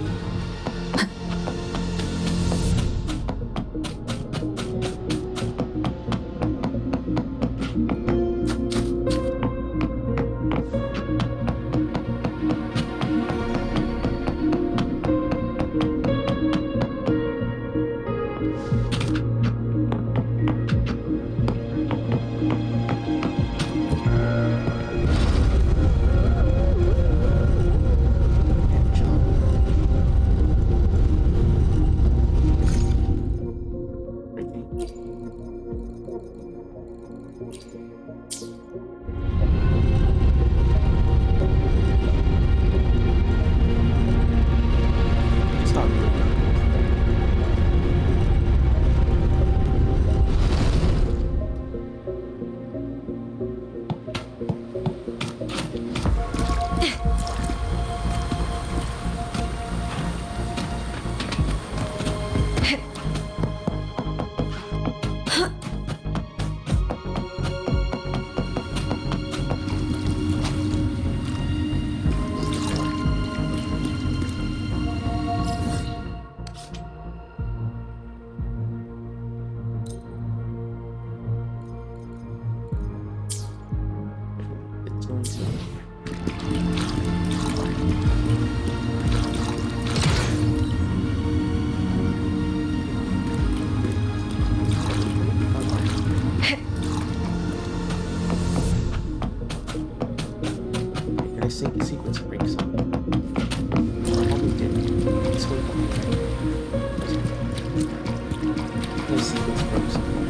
Sync sequence break something. Probably did. Let's go with the sequence broke something.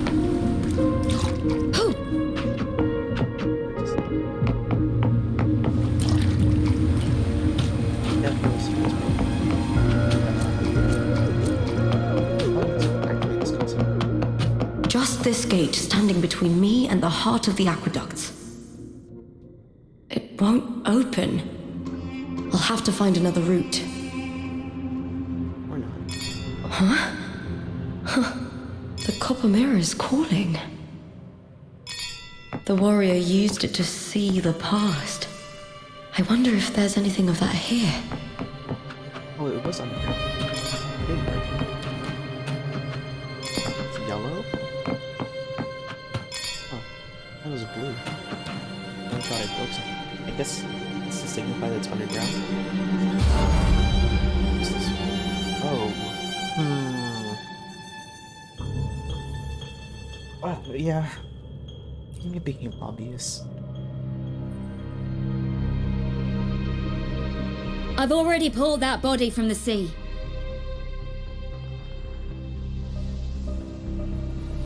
Definitely sequence broke. Just this gate standing between me and the heart of the aqueducts. It won't open. I'll have to find another route. Or not. Huh? The copper mirror is calling. The warrior used it to see the past. I wonder if there's anything of that here. Oh, it was on here. Didn't break. It's yellow? Oh, that was blue. I thought I broke something. I guess it's to signify that it's underground. What's this? Oh. Oh, yeah. I think it became obvious. I've already pulled that body from the sea.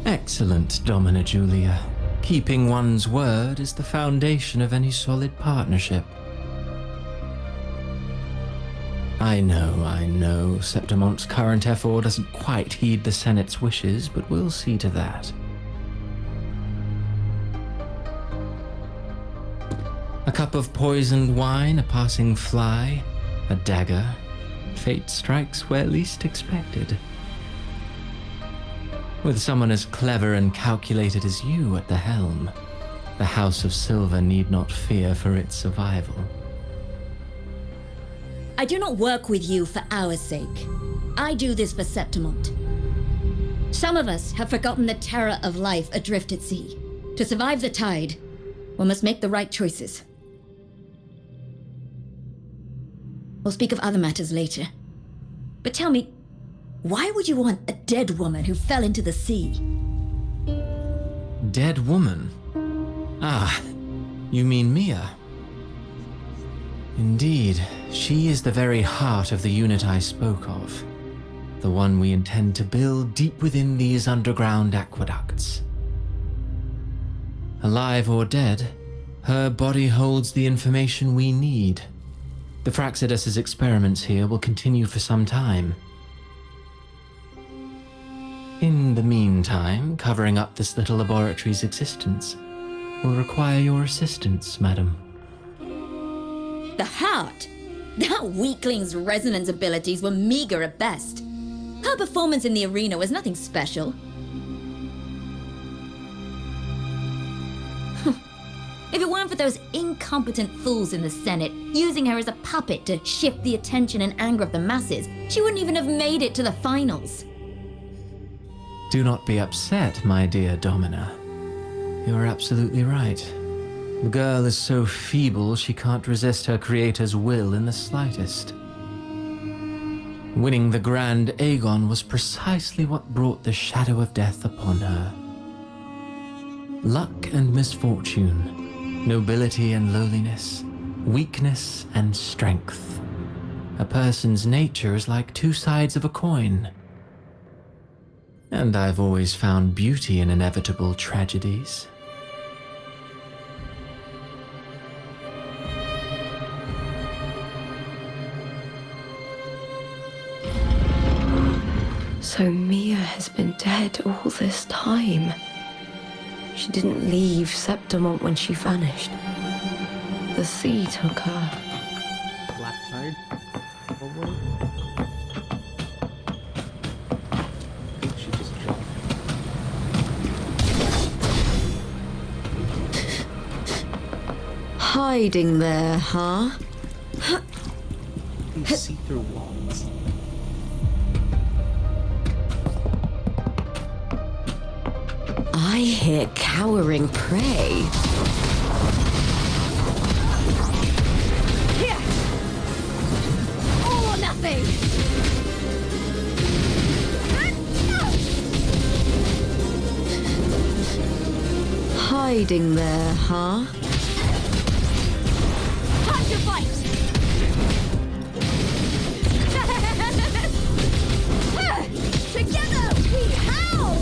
Excellent, Domina Julia. Keeping one's word is the foundation of any solid partnership. I know, Septimonte's current effort doesn't quite heed the Senate's wishes, but we'll see to that. A cup of poisoned wine, a passing fly, a dagger. Fate strikes where least expected. With someone as clever and calculated as you at the helm, the House of Silver need not fear for its survival. I do not work with you for our sake. I do this for Septimont. Some of us have forgotten the terror of life adrift at sea. To survive the tide, one must make the right choices. We'll speak of other matters later. But tell me, why would you want a dead woman who fell into the sea? Dead woman? Ah, you mean Mia? Indeed, she is the very heart of the unit I spoke of. The one we intend to build deep within these underground aqueducts. Alive or dead, her body holds the information we need. The Fraxidus's experiments here will continue for some time. In the meantime, covering up this little laboratory's existence will require your assistance, madam. The heart? That weakling's resonance abilities were meager at best. Her performance in the arena was nothing special. If it weren't for those incompetent fools in the Senate using her as a puppet to shift the attention and anger of the masses, she wouldn't even have made it to the finals. Do not be upset, my dear Domina. You are absolutely right. The girl is so feeble she can't resist her creator's will in the slightest. Winning the Grand Aegon was precisely what brought the shadow of death upon her. Luck and misfortune, nobility and lowliness, weakness and strength. A person's nature is like two sides of a coin. And I've always found beauty in inevitable tragedies. So Mia has been dead all this time. She didn't leave Septimont when she vanished. The sea took her. Black tide? What? I think she just dropped. Hiding there, huh? These see-through walls. I hear cowering prey. Here! All or nothing! Hiding there, huh? Time to fight! Together we howl!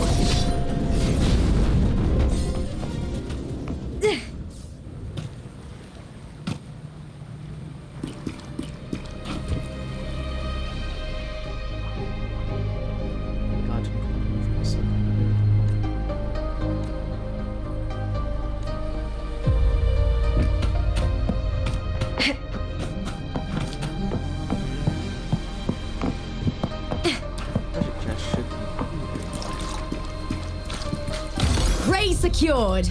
God, I'm so Prey secured!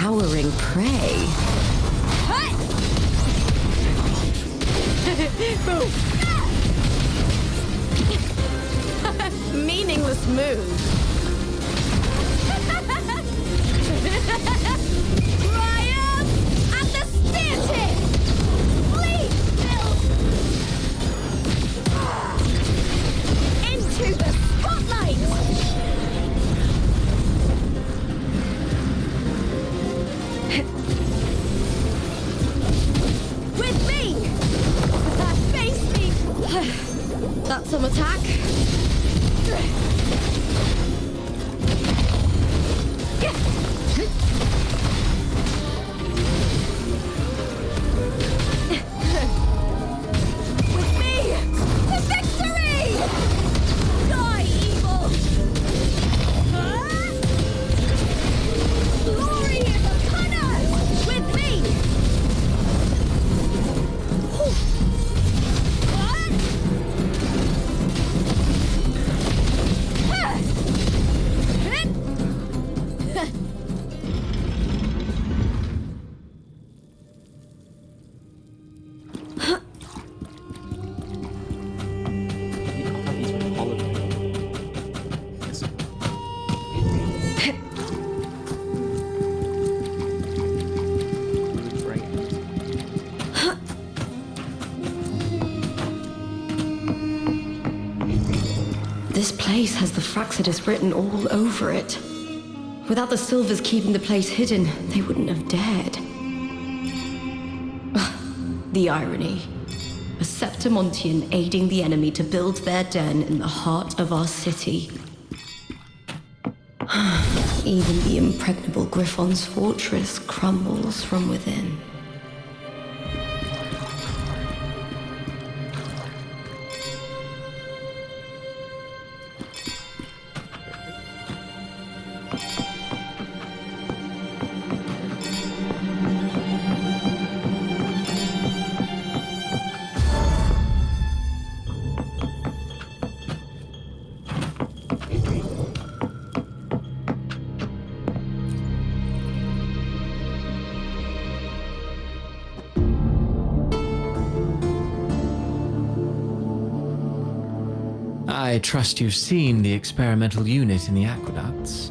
cowering prey. Meaningless move. Triumph at the spear tip! Please, Bill! Into the spotlight! With me! Face me! That's some attack. With me! To victory! Die, evil! Glory is upon us! With me! You know how he's holiday. Yes. Right. This place has the Fraxidus written all over it. Without the Silvers keeping the place hidden, they wouldn't have dared. The irony. A Septimontian aiding the enemy to build their den in the heart of our city. Even the impregnable Griffon's fortress crumbles from within. I trust you've seen the experimental unit in the aqueducts.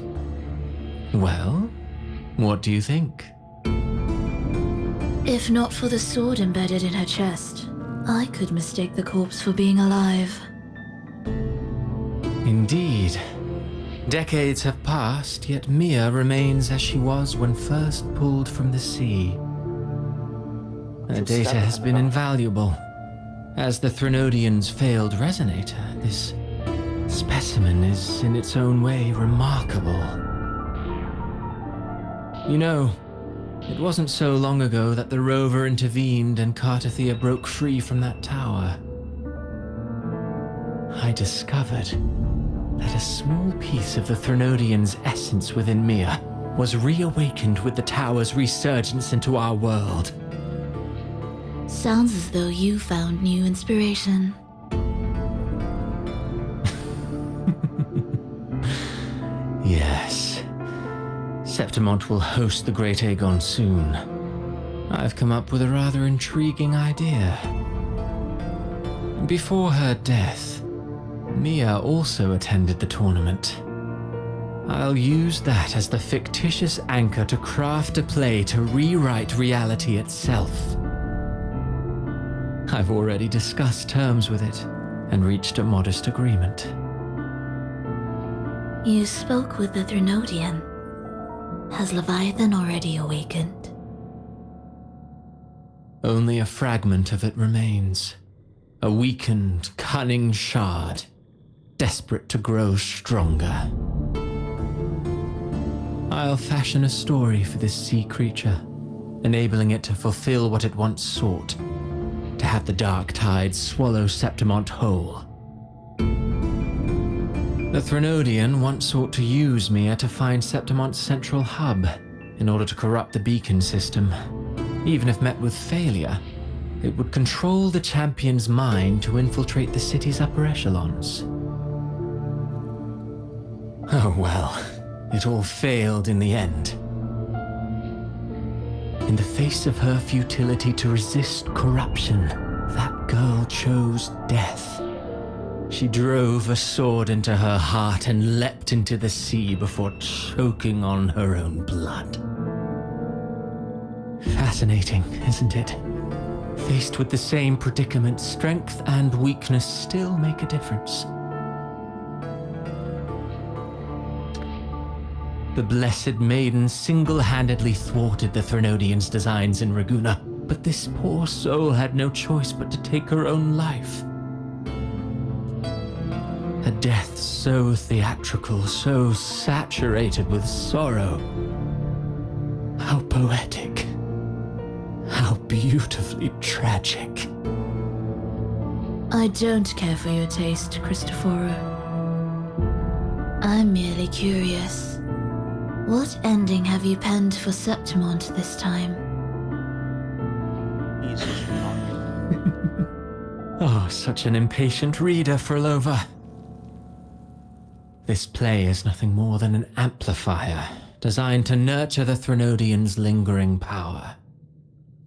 Well, what do you think? If not for the sword embedded in her chest, I could mistake the corpse for being alive. Indeed. Decades have passed, yet Mia remains as she was when first pulled from the sea. Her data has been invaluable. As the Threnodian's failed resonator, this specimen is in its own way remarkable. You know, it wasn't so long ago that the rover intervened and Cartathea broke free from that tower. I discovered that a small piece of the Threnodian's essence within Mia was reawakened with the tower's resurgence into our world. Sounds as though you found new inspiration. Yes. Septimont will host the Great Aegon soon. I've come up with a rather intriguing idea. Before her death, Mia also attended the tournament. I'll use that as the fictitious anchor to craft a play to rewrite reality itself. I've already discussed terms with it and reached a modest agreement. You spoke with the Threnodian. Has Leviathan already awakened? Only a fragment of it remains. A weakened, cunning shard, desperate to grow stronger. I'll fashion a story for this sea creature, enabling it to fulfill what it once sought, to have the dark tide swallow Septimont whole. The Threnodian once sought to use Mia to find Septimont's central hub in order to corrupt the beacon system. Even if met with failure, it would control the champion's mind to infiltrate the city's upper echelons. Oh well, it all failed in the end. In the face of her futility to resist corruption, that girl chose death. She drove a sword into her heart and leapt into the sea before choking on her own blood. Fascinating, isn't it? Faced with the same predicament, strength and weakness still make a difference. The Blessed Maiden single-handedly thwarted the Threnodians' designs in Raguna, but this poor soul had no choice but to take her own life. A death so theatrical, so saturated with sorrow. How poetic. How beautifully tragic. I don't care for your taste, Cristoforo. I'm merely curious. What ending have you penned for Septimont this time? He's just wrong. Oh, such an impatient reader, Frolova. This play is nothing more than an amplifier, designed to nurture the Threnodians' lingering power.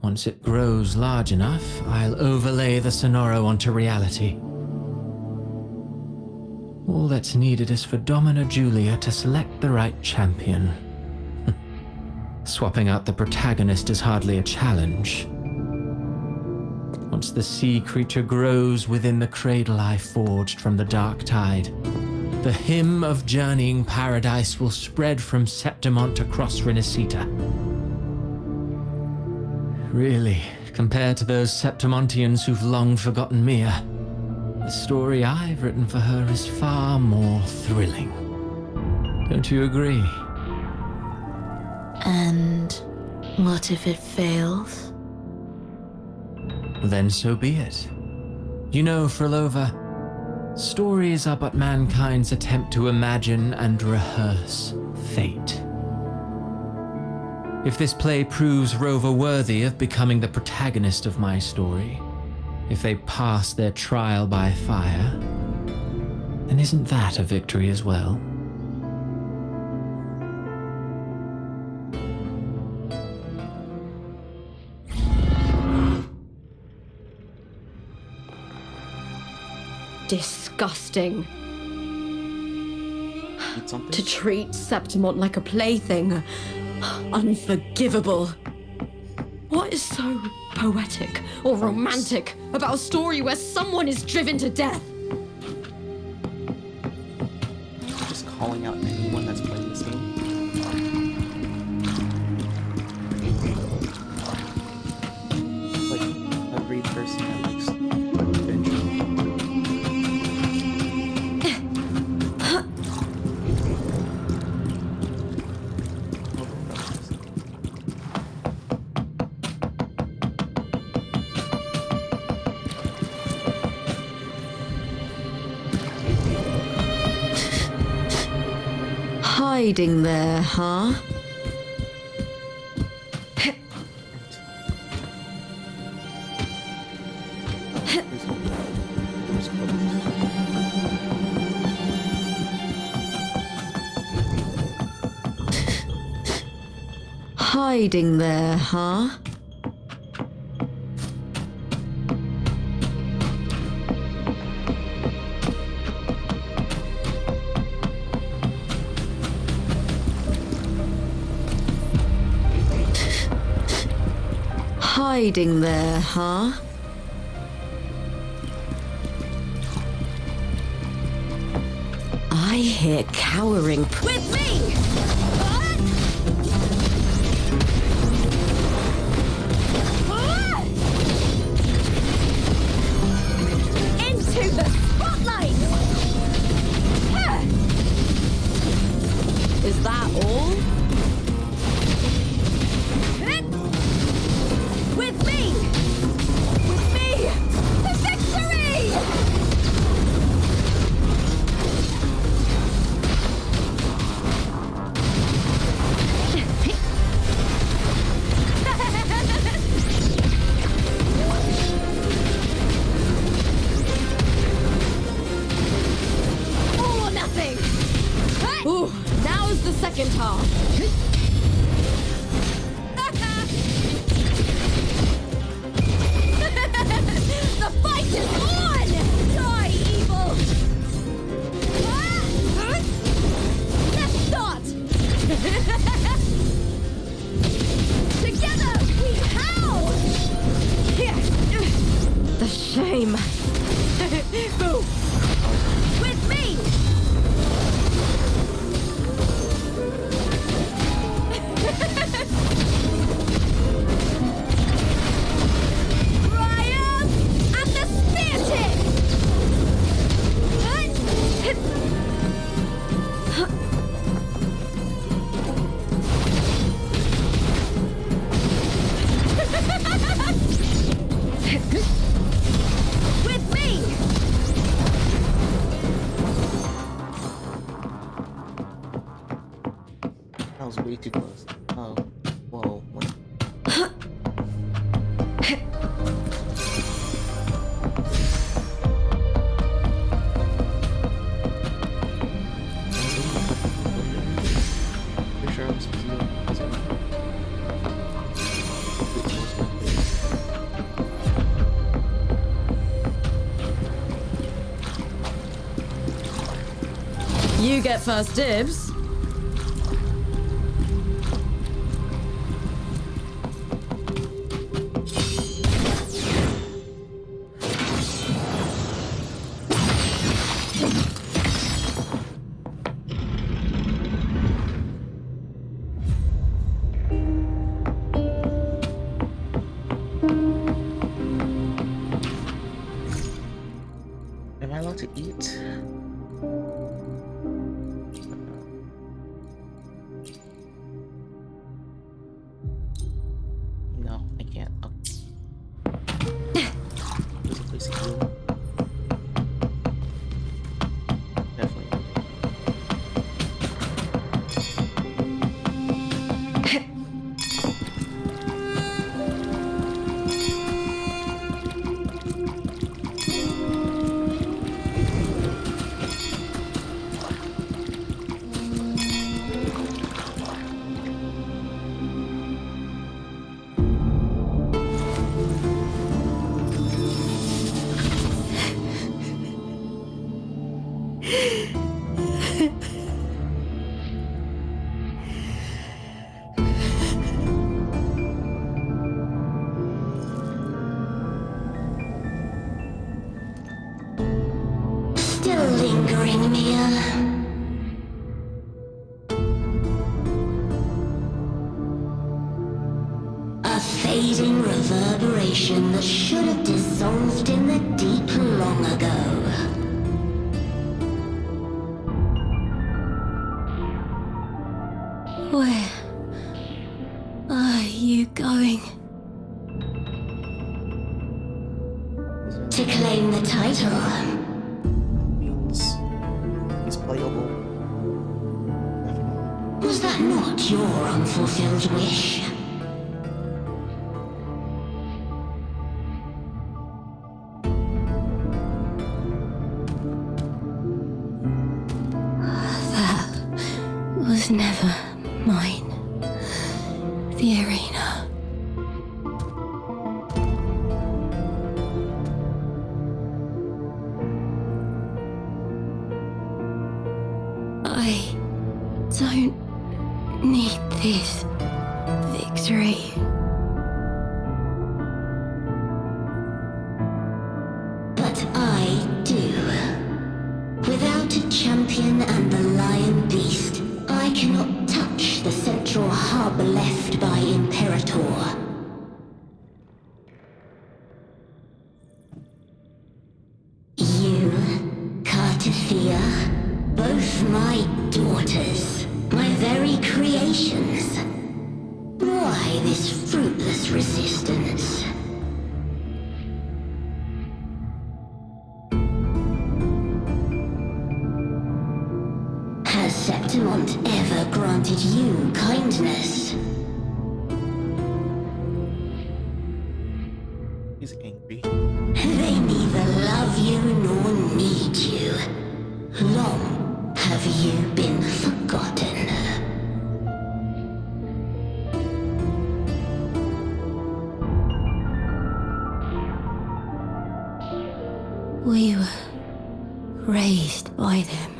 Once it grows large enough, I'll overlay the Sonoro onto reality. All that's needed is for Domina Julia to select the right champion. Swapping out the protagonist is hardly a challenge. Once the sea creature grows within the cradle I forged from the dark tide, the hymn of journeying paradise will spread from Septimont across Renacita. Really, compared to those Septimontians who've long forgotten Mia, the story I've written for her is far more thrilling. Don't you agree? And what if it fails? Then so be it. You know, Frolova, stories are but mankind's attempt to imagine and rehearse fate. If this play proves Rover worthy of becoming the protagonist of my story, if they pass their trial by fire, then isn't that a victory as well? Disgusting. Eat something? To treat Septimont like a plaything. Unforgivable. What is so poetic or romantic about a story where someone is driven to death? Just calling out anyone that's playing this game. Like every person that likes adventure. Hiding there, huh? Hiding there, huh? Hiding there, huh? I hear cowering. With me! Into the spotlight! Is that all? With me! With me! The victory! shame. Boo! With me! Ryan! And the spear tip! With me! That was way too close. Oh, whoa, what? Pretty sure I'm supposed to do You get first dibs. Am I allowed to eat? No, I can't. Okay. There's a place to heal. Definitely. Still lingering, Mia. A fading reverberation that should have dissolved in the deep long ago. Where are you going? To claim the title. Means he's playable. Definitely. Was that not your unfulfilled wish? That was never mine. The arena. I don't need this victory. But I do. Without a champion and the lion beast, I cannot touch the central hub left by Imperator. You, Cartithia, both my daughters, my very creations. Why this fruitless resistance? Has Septimont ever granted you kindness? He's angry. They neither love you nor need you. Long have you been forgotten. We were raised by them.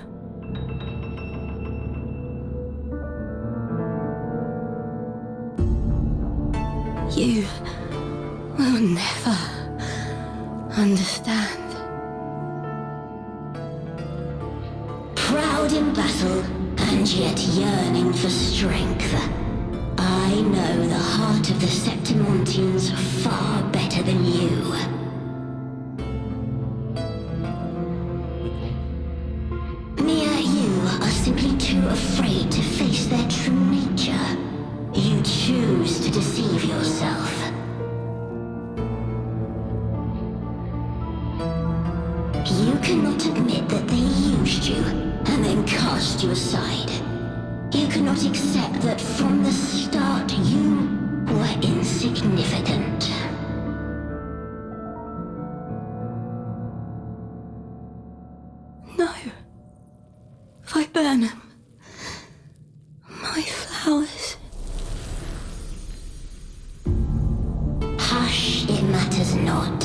You will never understand. Proud in battle, and yet yearning for strength. I know the heart of the Septimontians far better than you. Mia, you are simply too afraid to face their true nature. You choose to deceive yourself. You cannot admit that they used you and then cast you aside. You cannot accept that from the start you were insignificant. No. Viburnum. My flowers. Hush, it matters not.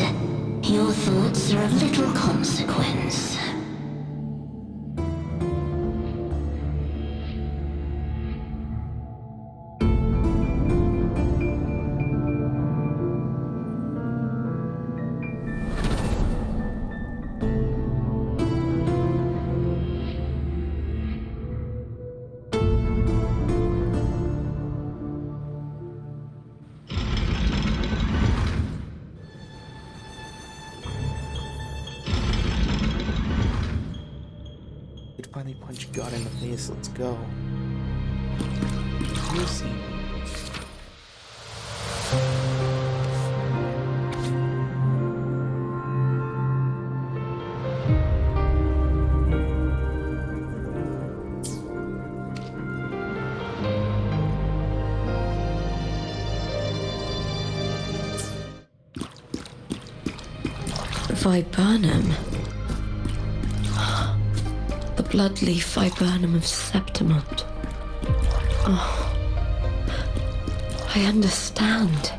Your thoughts are of little consequence. Finally punch God in the face. Let's go. You see. Viburnum. The bloodleaf viburnum of Septimont. Oh, I understand.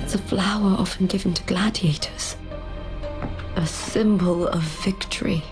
It's a flower often given to gladiators. A symbol of victory.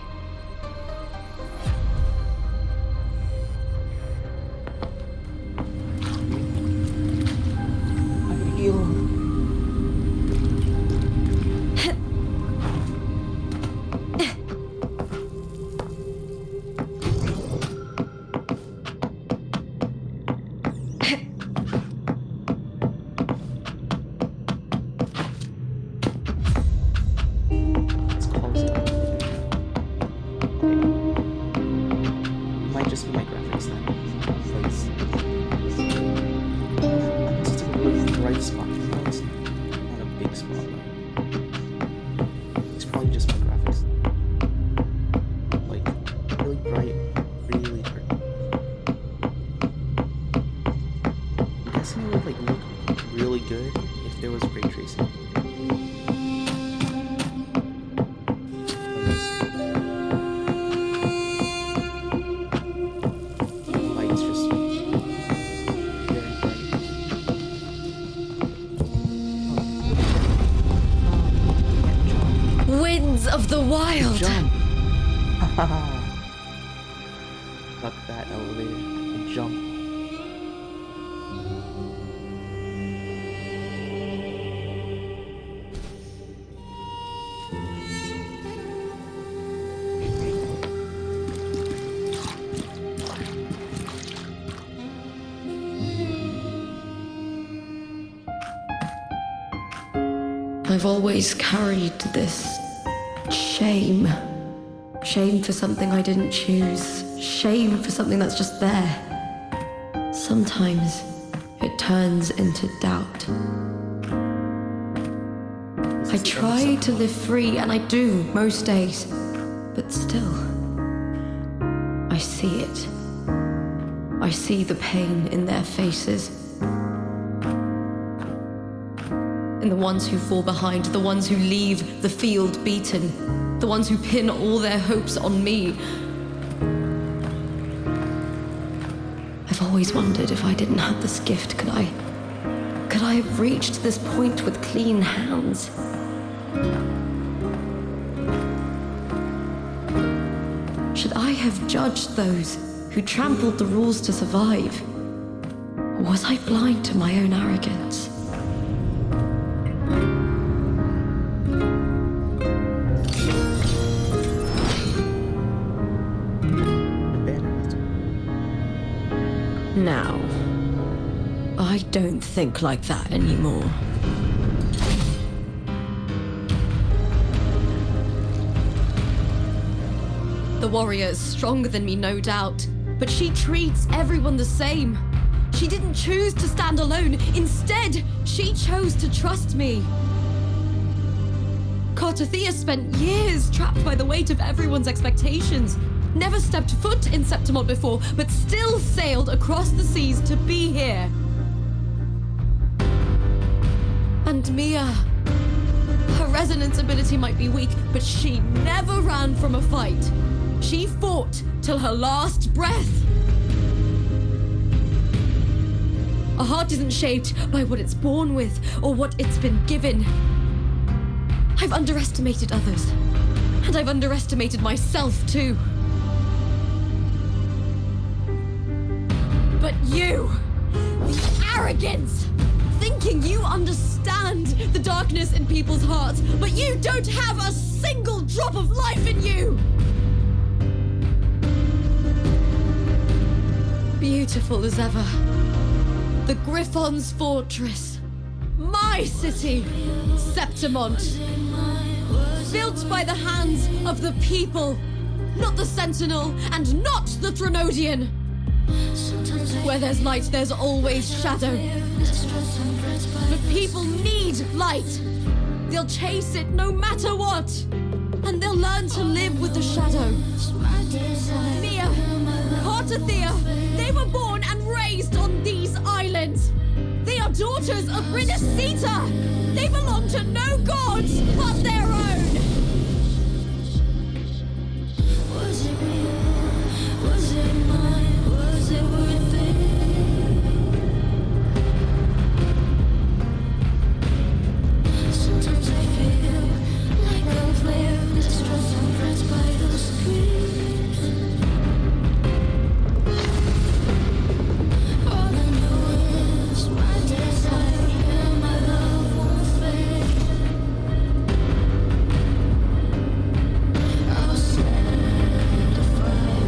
Of the wild. Jump. Fuck that elevator. And jump. I've always carried this shame. Shame for something I didn't choose. Shame for something that's just there. Sometimes it turns into doubt. I try to live free, and I do most days. But still, I see it. I see the pain in their faces. In the ones who fall behind, the ones who leave the field beaten, the ones who pin all their hopes on me. I've always wondered if I didn't have this gift, could I have reached this point with clean hands? Should I have judged those who trampled the rules to survive? Or was I blind to my own arrogance? Now, I don't think like that anymore. The warrior is stronger than me, no doubt, but she treats everyone the same. She didn't choose to stand alone. Instead, she chose to trust me. Cartothea spent years trapped by the weight of everyone's expectations. Never stepped foot in Septimont before, but still sailed across the seas to be here. And Mia, her resonance ability might be weak, but she never ran from a fight. She fought till her last breath. A heart isn't shaped by what it's born with or what it's been given. I've underestimated others, and I've underestimated myself too. But you, the arrogance, thinking you understand the darkness in people's hearts, but you don't have a single drop of life in you. Beautiful as ever. The Griffon's fortress. My city, Septimont. Built by the hands of the people. Not the Sentinel and not the Threnodian. Where there's light, there's always shadow. But people need light. They'll chase it no matter what. And they'll learn to live with the shadow. Mia, Cartothea, they were born and raised on these islands. They are daughters of Rinasita. They belong to no gods but their own. Was it real? Was it mine? Was it worth it? Sometimes I feel like a flare, distrust and friends by those screams. All I know is my desire and my love won't fade. I'll set a fire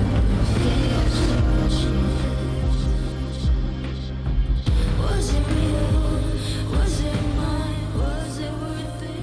against your cheeks. Was it real? Was it mine? Was it worth it?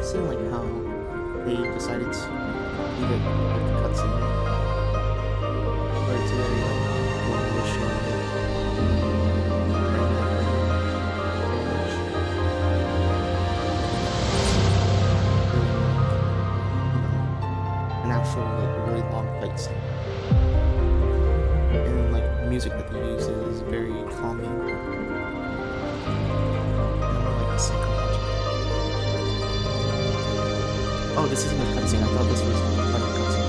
Seeing like how they decided to leave it like a cutscene, but it's very like emotional, an actual like really long fight scene, and like the music that they use is very calming, and like psychological. Oh, this isn't a cutscene. I thought this was like a cutscene.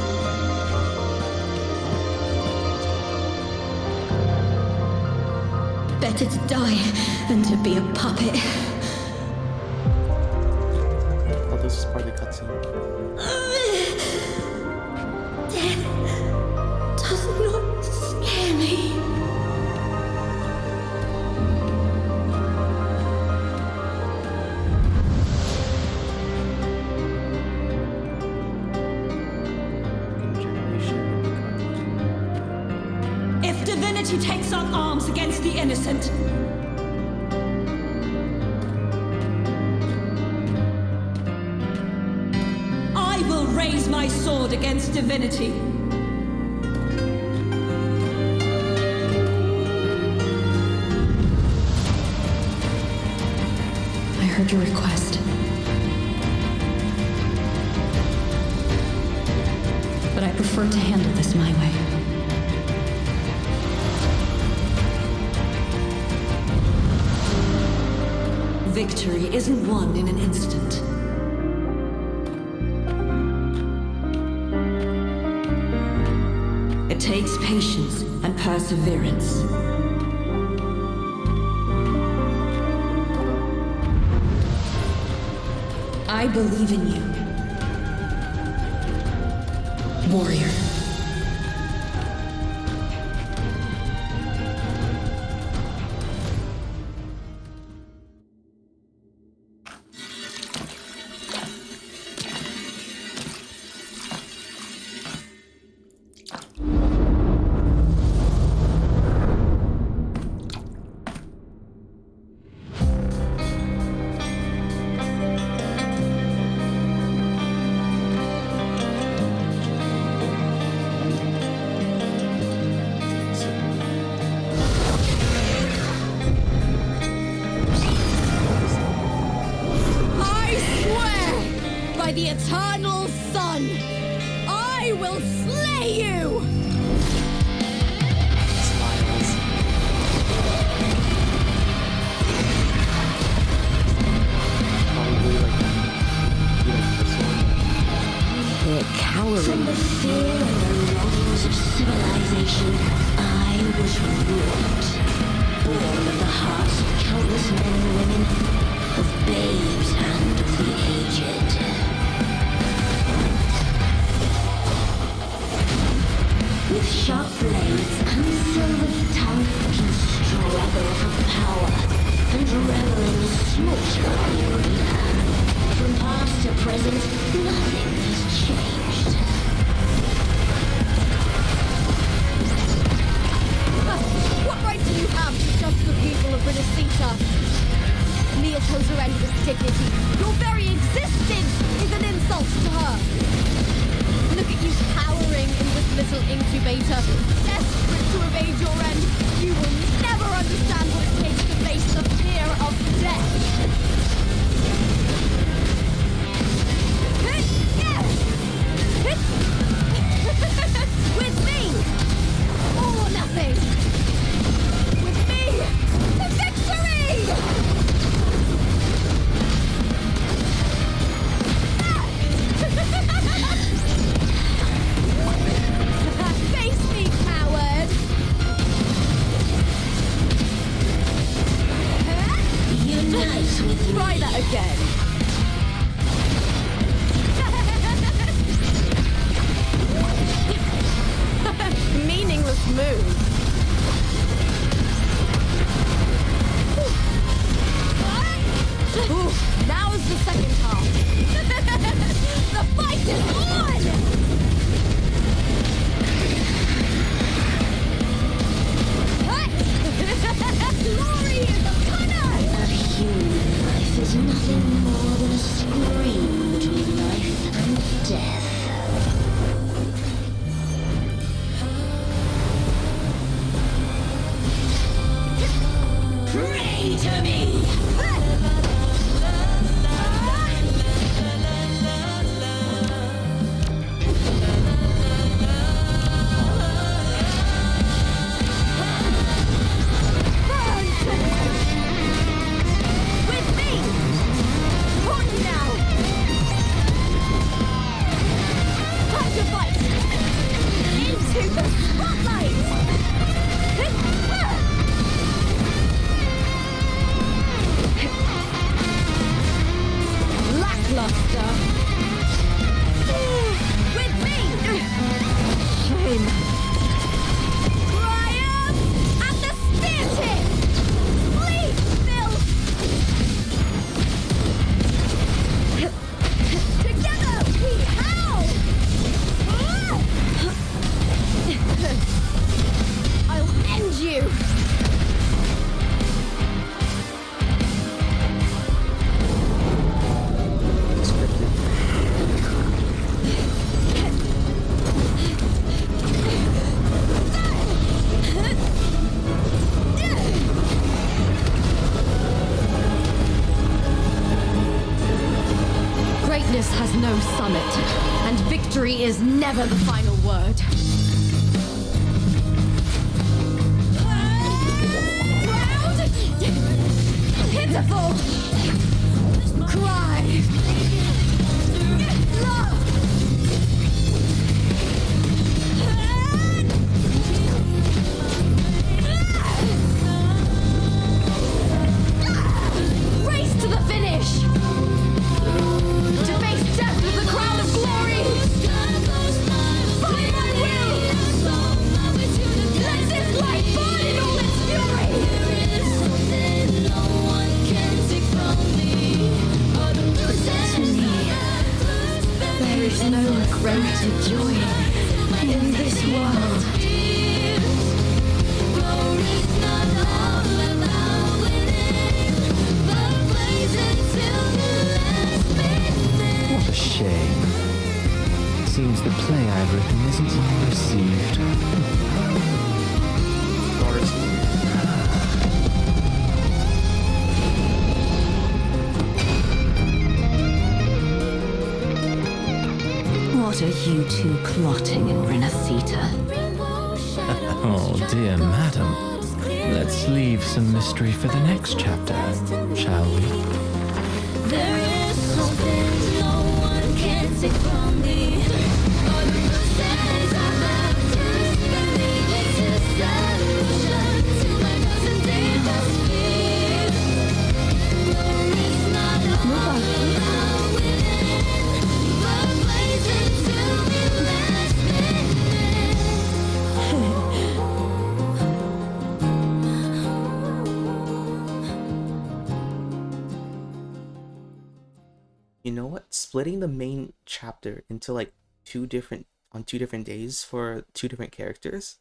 Better to die than to be a puppet. Oh, this is part of the cutscene. Death does not scare me. If divinity takes up arms against the innocent, I will raise my sword against divinity. I heard your request. prefer to handle this my way. Victory isn't won in an instant. It takes patience and perseverance. I believe in you, warrior. By the eternal sun, I will slay you! Smiles. Probably They're cowering. From the fear and the longings of civilization, I was ruined. Born of the hearts of countless men and women, of babes and of the aged. With sharp blades and silvered tongue, can struggle for power and revel in the slaughter of the arena. From past to present, nothing has changed. What right do you have to judge the people of Renacita? Kneel to her end with dignity. Your very existence is an insult to her. Look at you cowering in this little incubator, desperate to evade your end. You will never understand what it takes to face the fear of death. With me, or nothing. With me, to victory! Face me, coward! Unite with me. Try that again. Meaningless move. Ooh, now's the second half. The fight is on! Glory is upon us! A human life is nothing more than a scream between life and death. Pray to me! With me! On now! Time to fight! Into the spotlight! Lackluster! With me! Shame! Triumph at the spear tip! Please, Phil! Together we howl! I'll end you! Greatness has no summit, and victory Victory is never the final word. Proud, pitiful, cry, love. Race to the finish! To face death with the crown of glory! By my will! Let this light burn in all its fury! There is no greater joy in this world. What a shame. Seems the play I've written isn't well received. What are you two plotting in Renacita? Oh, dear madam. Let's leave some mystery for the next chapter, shall we? There is something no one can take from me. All the process I have to believe it's a solution to my cousin David's fear. There is not all about winning, but blazing to be last You know what? Splitting the main chapter into like two different days for two different characters,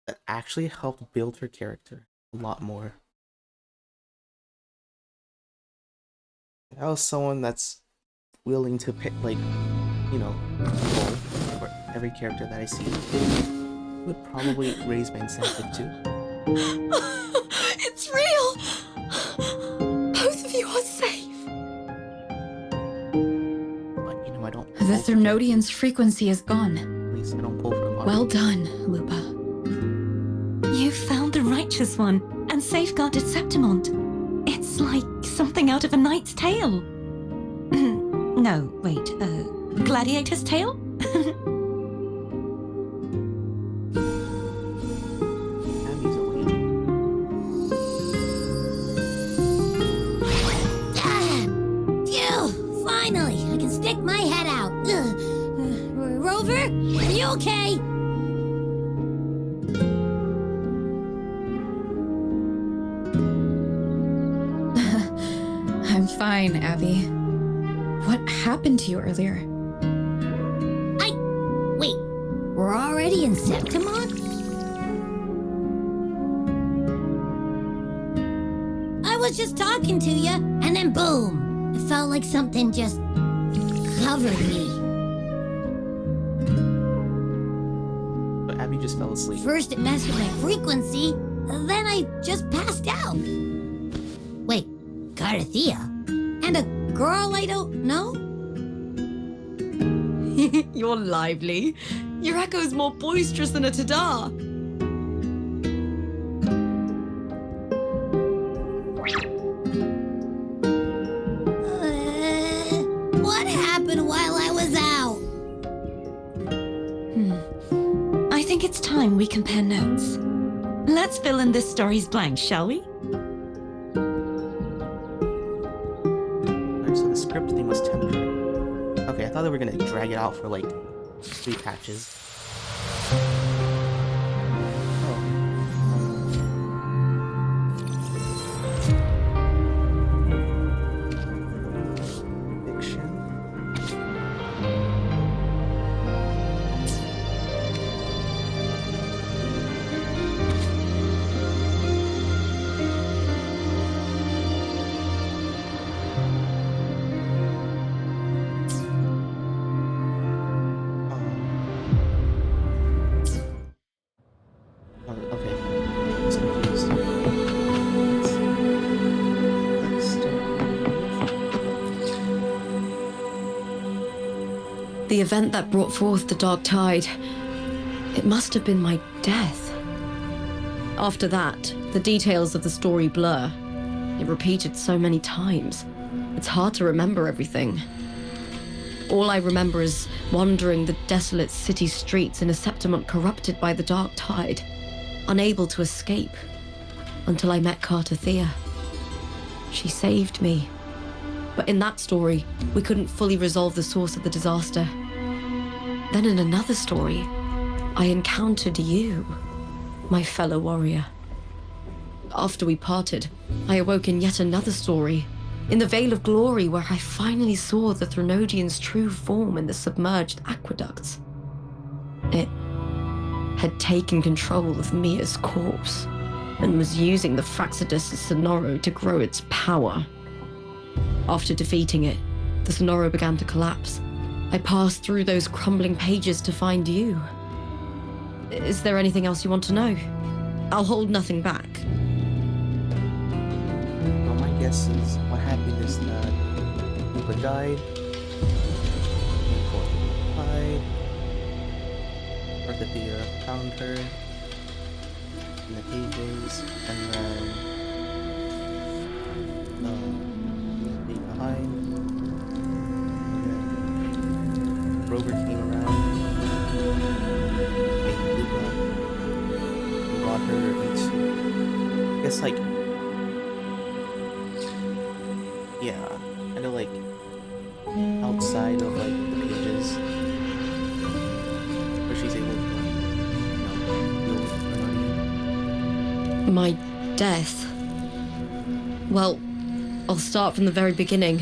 that actually helped build her character a lot more. If I was someone that's willing to pick, like, you know, goal for every character that I see, it would probably raise my incentive too. It's real! Both of you are safe! But you know, I don't. The Thernodian's frequency is gone. At least I don't pull for a lot. Well done, Lupa. You found the righteous one and safeguarded Septimont. It's like something out of a knight's tale. No, wait, gladiator's tale? Abby's away. Phew! Finally, I can stick my head out. Rover, are you okay? I'm fine, Abby. What happened to you earlier? Wait, we're already in Septimont? I was just talking to you, and then boom! It felt like something just covered me. But Abby just fell asleep. First it messed with my frequency, then I just passed out. Wait, Carthea? And a girl I don't know? You're lively. Your echo's more boisterous than a Tadar. What happened while I was out? I think it's time we compare notes. Let's fill in this story's blanks, shall we? Alright, so the script thing was temporary. Okay, I thought they were gonna drag it out for like 3 patches. Fiction. Okay. It's confused. Let's start with... The event that brought forth the dark tide, it must have been my death. After that, the details of the story blur. It repeated so many times. It's hard to remember everything. All I remember is wandering the desolate city streets in a Septimont corrupted by the dark tide, unable to escape, until I met Carter Thea. She saved me. But in that story, we couldn't fully resolve the source of the disaster. Then in another story, I encountered you, my fellow warrior. After we parted, I awoke in yet another story, in the Veil of Glory, where I finally saw the Threnodian's true form in the submerged aqueducts. It had taken control of Mia's corpse and was using the Fraxidus' Sonoro to grow its power. After defeating it, the Sonoro began to collapse. I passed through those crumbling pages to find you. Is there anything else you want to know? I'll hold nothing back. Well, my guess is what happened is that Lupa died. Died. Arthethia found her in the pages, and then stayed behind. And then Rover came around, made Lupa, and brought her into, I guess, like, yeah, kind of like outside of like the pages, where she's able to, deal with Bernardian. My death. Well, I'll start from the very beginning.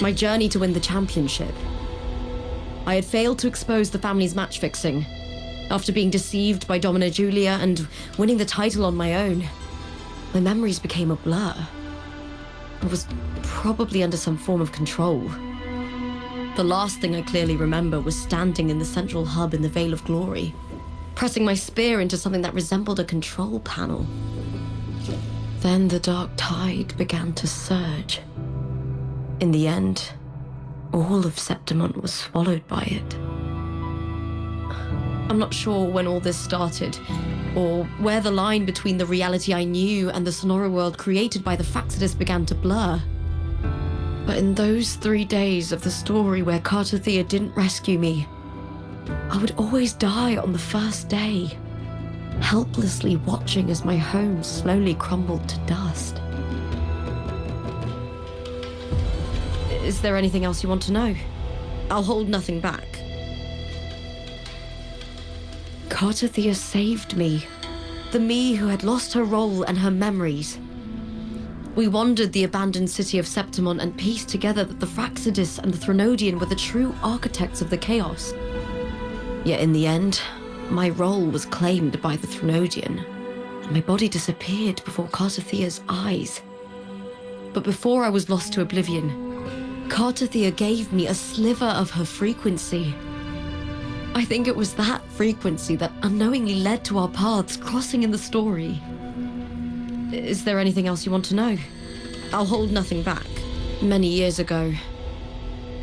My journey to win the championship. I had failed to expose the family's match fixing. After being deceived by Domina Julia and winning the title on my own, my memories became a blur. I was probably under some form of control. The last thing I clearly remember was standing in the central hub in the Veil of Glory, pressing my spear into something that resembled a control panel. Then the dark tide began to surge. In the end, all of Septimont was swallowed by it. I'm not sure when all this started, or where the line between the reality I knew and the Sonora world created by the Fraxidus began to blur. But in those 3 days of the story where Carter Thea didn't rescue me, I would always die on the first day, helplessly watching as my home slowly crumbled to dust. Is there anything else you want to know? I'll hold nothing back. Carter Thea saved me. The me who had lost her role and her memories. We wandered the abandoned city of Septimont and pieced together that the Fraxidus and the Threnodian were the true architects of the chaos. Yet in the end, my role was claimed by the Threnodian, and my body disappeared before Carter Thea's eyes. But before I was lost to oblivion, Carter Thea gave me a sliver of her frequency. I think it was that frequency that unknowingly led to our paths crossing in the story. Is there anything else you want to know? I'll hold nothing back. Many years ago,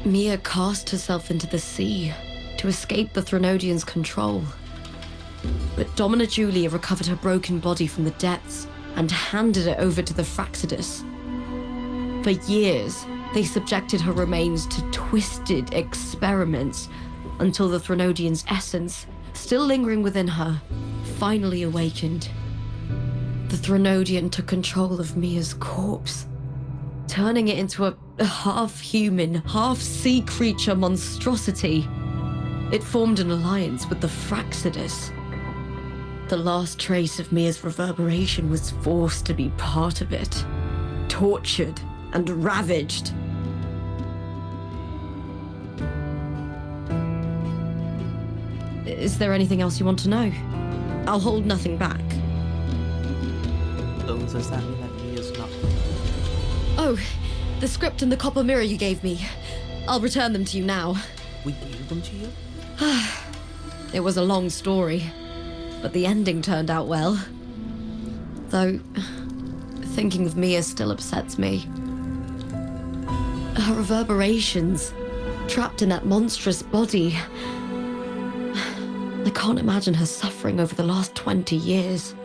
Mia cast herself into the sea to escape the Threnodian's control. But Domina Julia recovered her broken body from the depths and handed it over to the Fraxidus. For years, they subjected her remains to twisted experiments until the Threnodian's essence, still lingering within her, finally awakened. The Threnodian took control of Mia's corpse, turning it into a half-human, half-sea creature monstrosity. It formed an alliance with the Fraxidus. The last trace of Mia's reverberation was forced to be part of it, tortured and ravaged. Is there anything else you want to know? I'll hold nothing back. So does that mean that Mia's not... Oh, the script and the copper mirror you gave me. I'll return them to you now. We gave them to you? It was a long story, but the ending turned out well. Though, thinking of Mia still upsets me. Her reverberations trapped in that monstrous body. I can't imagine her suffering over the last 20 years.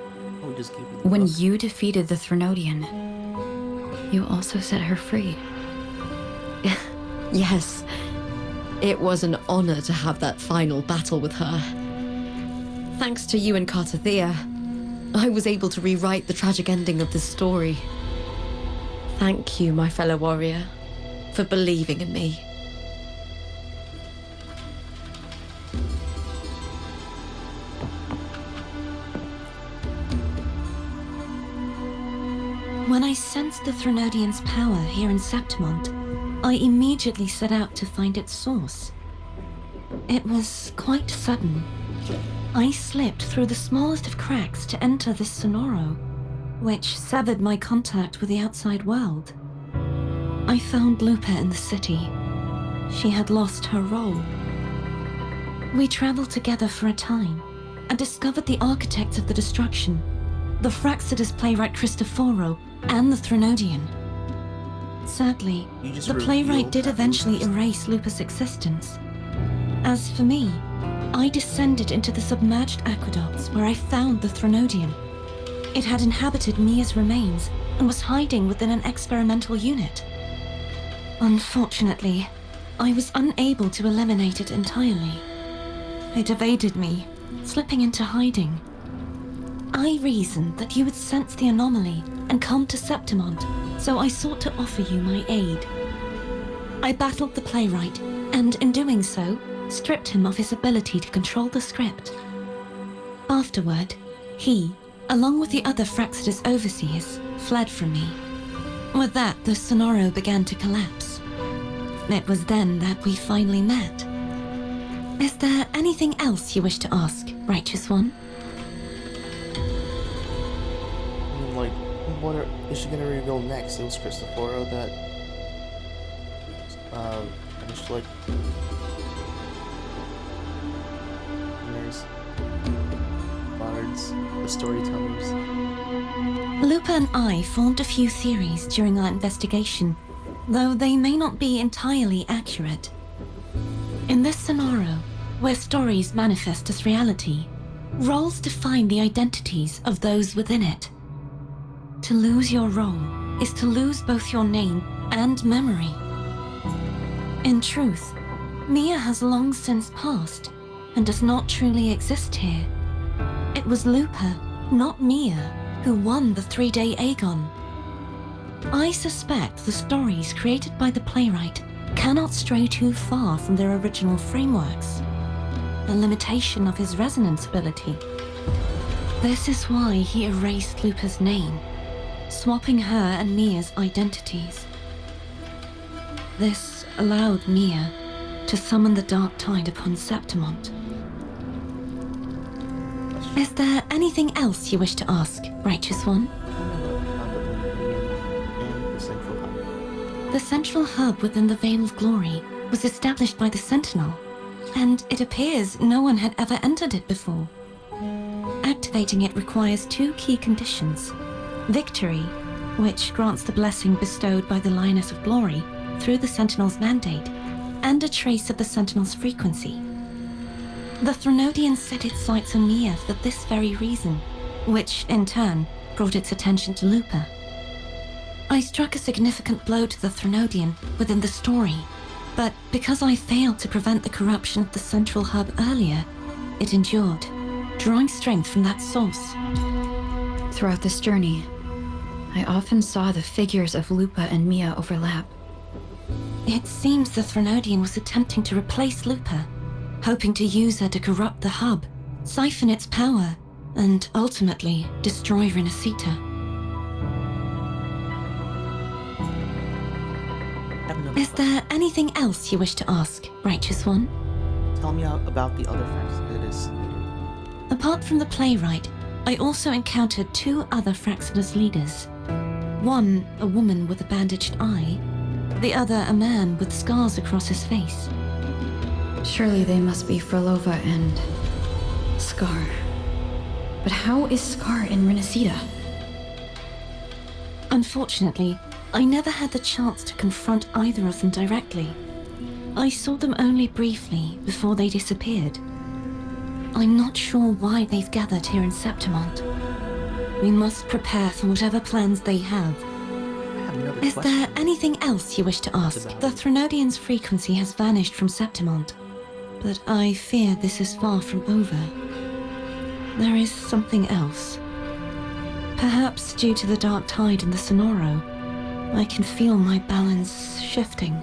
Oh, just gave you the When book. you defeated the Threnodian, you also set her free. Yes, it was an honor to have that final battle with her. Thanks to you and Cartathea, I was able to rewrite the tragic ending of this story. Thank you, my fellow warrior, for believing in me. When I sensed the Threnodian's power here in Septimont, I immediately set out to find its source. It was quite sudden. I slipped through the smallest of cracks to enter this Sonoro, which severed my contact with the outside world. I found Lupa in the city. She had lost her role. We traveled together for a time and discovered the architects of the destruction, the Fraxidus playwright Cristoforo and the Threnodian. Sadly, the playwright did eventually erase Lupa's existence. As for me, I descended into the submerged aqueducts where I found the Threnodian. It had inhabited Mia's remains and was hiding within an experimental unit. Unfortunately, I was unable to eliminate it entirely. It evaded me, slipping into hiding. I reasoned that you would sense the anomaly and come to Septimont, so I sought to offer you my aid. I battled the playwright, and in doing so, stripped him of his ability to control the script. Afterward, he, along with the other Fraxidus overseers, fled from me. With that, the Sonoro began to collapse. It was then that we finally met. Is there anything else you wish to ask, Righteous One? I mean, like, what is she gonna reveal next? It was Cristoforo that finished, like, there's bards, the storytellers. Lupa and I formed a few theories during our investigation, though they may not be entirely accurate. In this Sonoro, where stories manifest as reality, roles define the identities of those within it. To lose your role is to lose both your name and memory. In truth, Mia has long since passed and does not truly exist here. It was Lupa, not Mia, who won the 3-day Aegon. I suspect the stories created by the playwright cannot stray too far from their original frameworks, a limitation of his resonance ability. This is why he erased Lupa's name, swapping her and Mia's identities. This allowed Mia to summon the Dark Tide upon Septimont. Is there anything else you wish to ask, Righteous One? The central hub within the Veil of Glory was established by the Sentinel, and it appears no one had ever entered it before. Activating it requires 2 key conditions: victory, which grants the blessing bestowed by the Lioness of Glory through the Sentinel's mandate, and a trace of the Sentinel's frequency. The Threnodian set its sights on Mia for this very reason, which, in turn, brought its attention to Lupa. I struck a significant blow to the Threnodian within the story, but because I failed to prevent the corruption of the central hub earlier, it endured, drawing strength from that source. Throughout this journey, I often saw the figures of Lupa and Mia overlap. It seems the Threnodian was attempting to replace Lupa, hoping to use her to corrupt the hub, siphon its power, and ultimately destroy Renacita. Is there anything else you wish to ask, Righteous One? Tell me about the other Fraxidus leader. Apart from the playwright, I also encountered 2 other Fraxidus leaders. One, a woman with a bandaged eye, the other a man with scars across his face. Surely they must be Frolova and Scar. But how is Scar in Renacita? Unfortunately, I never had the chance to confront either of them directly. I saw them only briefly before they disappeared. I'm not sure why they've gathered here in Septimont. We must prepare for whatever plans they have. I have another Is question. there anything else you wish to ask? The Threnodian's frequency has vanished from Septimont, but I fear this is far from over. There is something else. Perhaps due to the dark tide in the Sonoro, I can feel my balance shifting.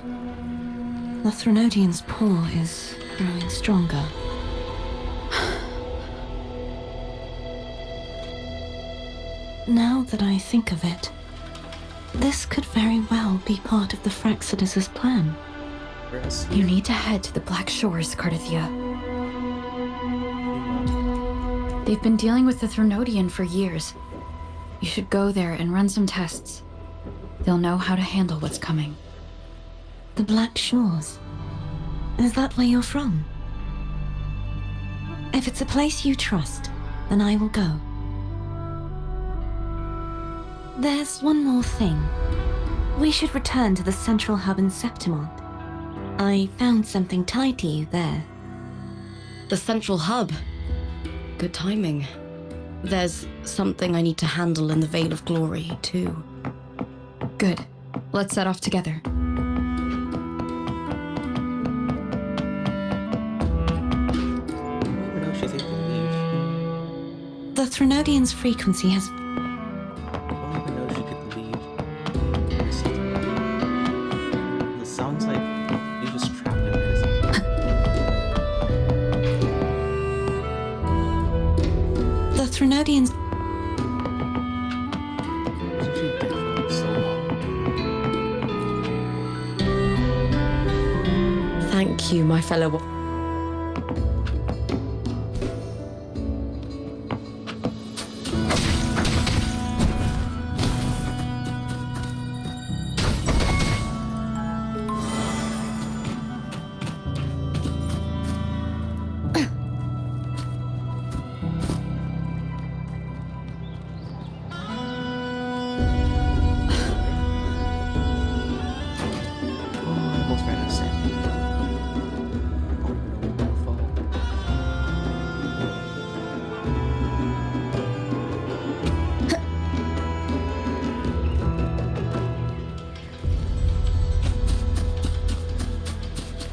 The Threnodian's pull is growing stronger. Now that I think of it, this could very well be part of the Fraxidus' plan. You need to head to the Black Shores, Cardathia. They've been dealing with the Threnodian for years. You should go there and run some tests. They'll know how to handle what's coming. The Black Shores? Is that where you're from? If it's a place you trust, then I will go. There's one more thing. We should return to the central hub in Septimont. I found something tied to you there. The central hub. Good timing. There's something I need to handle in the Veil of Glory, too. Good. Let's set off together. I don't even know if she's able to leave. The Threnodian's frequency has... I don't even know if she could leave. It sounds like you're just trapped in prison. The Threnodian's... She's been dead for like so long. Thank you, my fellow... Almost ran out of sand. I don't even know where to fall.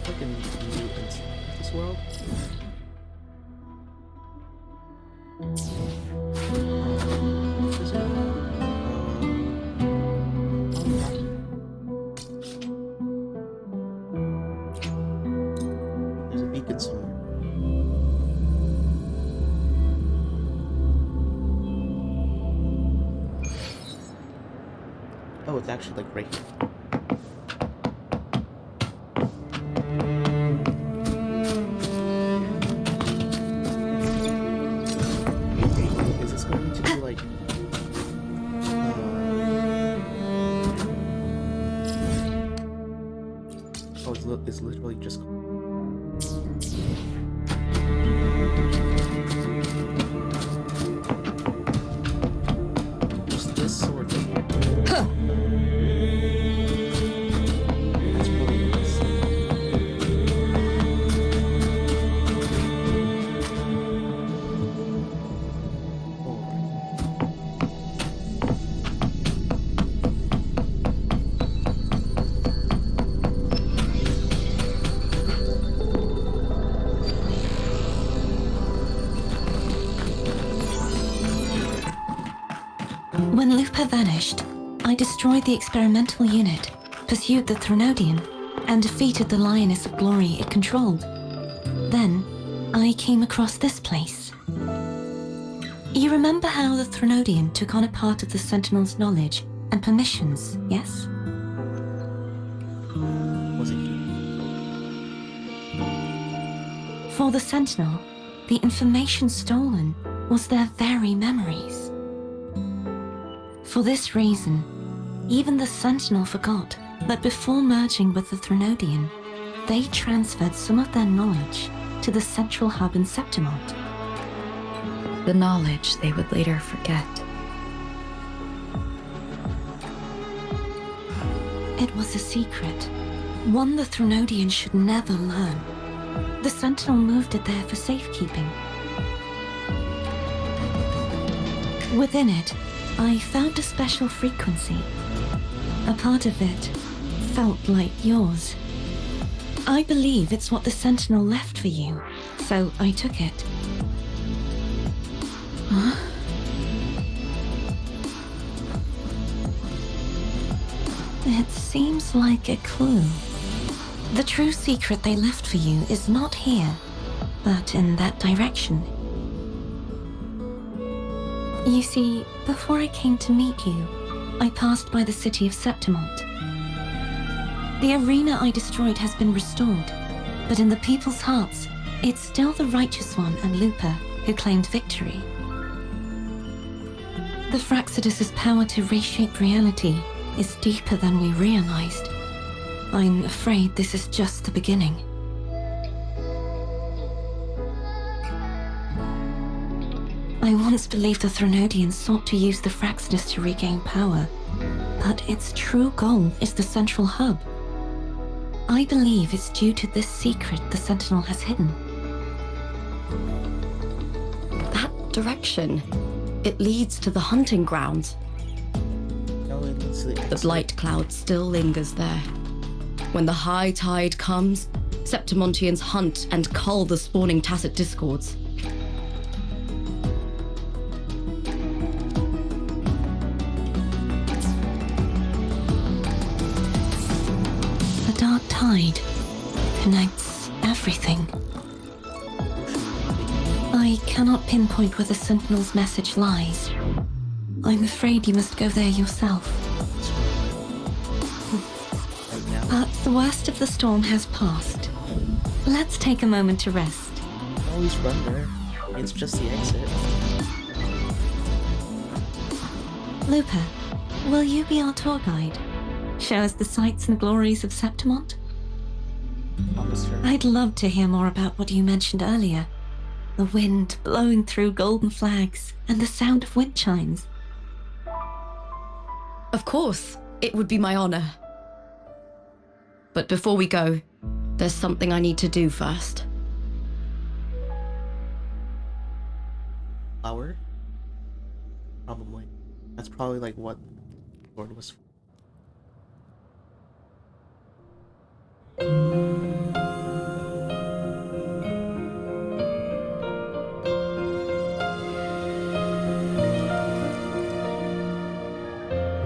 Fucking new inside this world. There's a beacon somewhere. Oh, it's actually like right here. Is this going to be like oh, it's literally just this sword thing. That's really nice. When Lupa vanished, I destroyed the experimental unit, pursued the Threnodian, and defeated the Lioness of Glory it controlled. Then, I came across this place. You remember how the Threnodian took on a part of the Sentinel's knowledge and permissions, yes? Was it you? For the Sentinel, the information stolen was their very memories. For this reason, even the Sentinel forgot that before merging with the Threnodian, they transferred some of their knowledge to the central hub in Septimont. The knowledge they would later forget. It was a secret, One the Threnodians should never learn. The Sentinel moved it there for safekeeping. Within it, I found a special frequency. A part of it felt like yours. I believe it's what the Sentinel left for you, so I took it. Huh? It seems like a clue. The true secret they left for you is not here, but in that direction. You see, before I came to meet you, I passed by the city of Septimont. The arena I destroyed has been restored, but in the people's hearts, it's still the Righteous One and Lupa who claimed victory. The Fraxidus' power to reshape reality is deeper than we realized. I'm afraid this is just the beginning. I once believed the Threnodians sought to use the Fraxidus to regain power, but its true goal is the central hub. I believe it's due to this secret the Sentinel has hidden. That direction, it leads to the hunting grounds. No, it leads to the The blight cloud still lingers there. When the high tide comes, Septimontians hunt and cull the spawning Tacit Discords. The dark tide connects everything. I cannot pinpoint where the Sentinel's message lies. I'm afraid you must go there yourself. But the worst of the storm has passed. Let's take a moment to rest. Always run there. It's just the exit. Lupa, will you be our tour guide? Show us the sights and glories of Septimont? Promise her. I'd love to hear more about what you mentioned earlier. The wind blowing through golden flags and the sound of wind chimes. Of course, it would be my honor. But before we go, there's something I need to do first. Flower? Probably. That's probably like what Lord was for.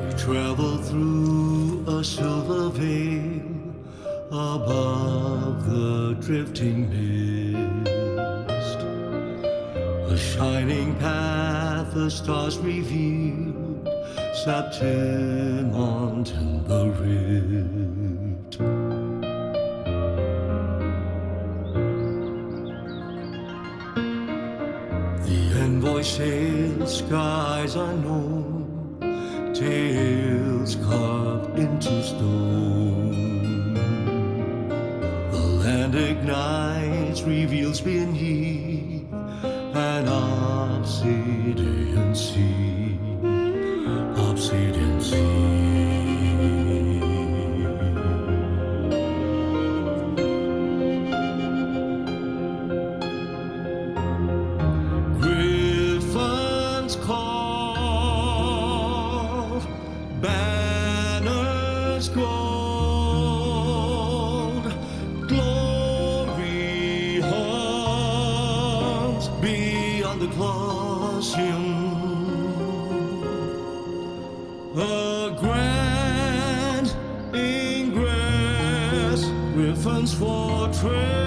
We travel through a silver veil above the drifting mist. A shining path, the stars revealed, Septimont in the rift. The envoy sails skies unknown, tales carved into stone. The land ignites, reveals beneath an obsidian sea, obsidian sea. Griffins call, banners gold, glory haunts beyond the Colosseum. A grand ingress, Griffin's fortress.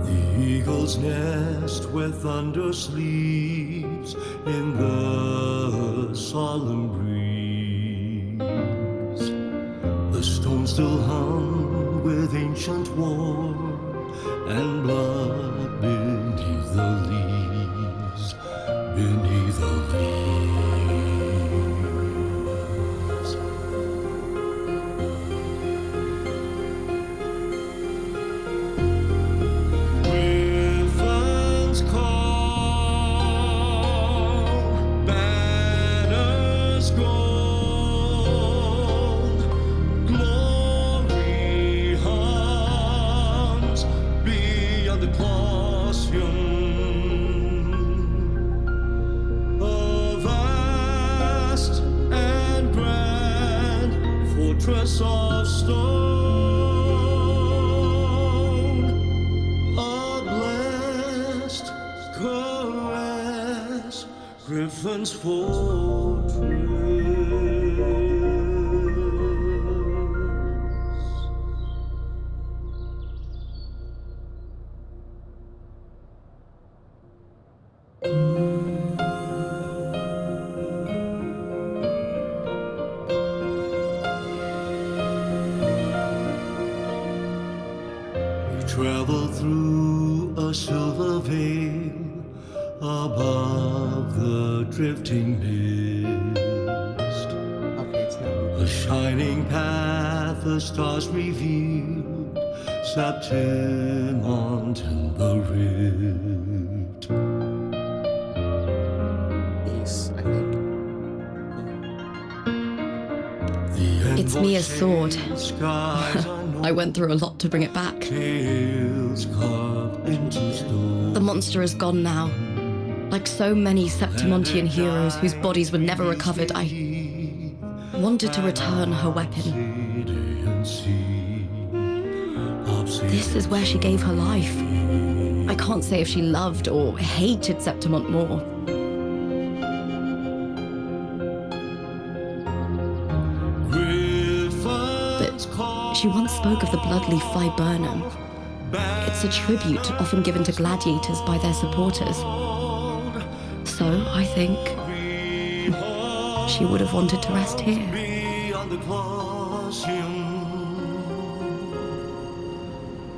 The eagle's nest where thunder sleeps in the solemn breeze. The stone still hung with ancient war and blood beneath the leaves, beneath the leaves. the Colosseum. A vast and grand fortress of stone. A blessed caress, Griffin's fortress. Travel through a silver veil above the drifting mist. Okay, it's not. A shining path, the stars revealed, Septimont and the Rift. Ace, I think. It's Mia's sword. I went through a lot to bring it back. The monster is gone now. Like so many Septimontian heroes whose bodies were never recovered, I wanted to return her weapon. This is where she gave her life. I can't say if she loved or hated Septimont more. She once spoke of the bloodleaf viburnum. It's a tribute often given to gladiators by their supporters. So, I think she would have wanted to rest here.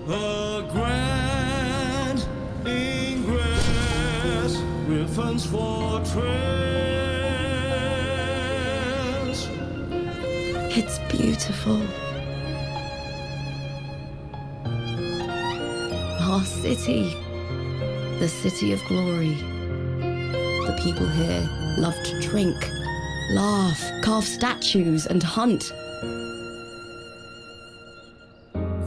A grand ingress, Griffin's fortress. It's beautiful. Our city, the city of glory. The people here love to drink, laugh, carve statues, and hunt.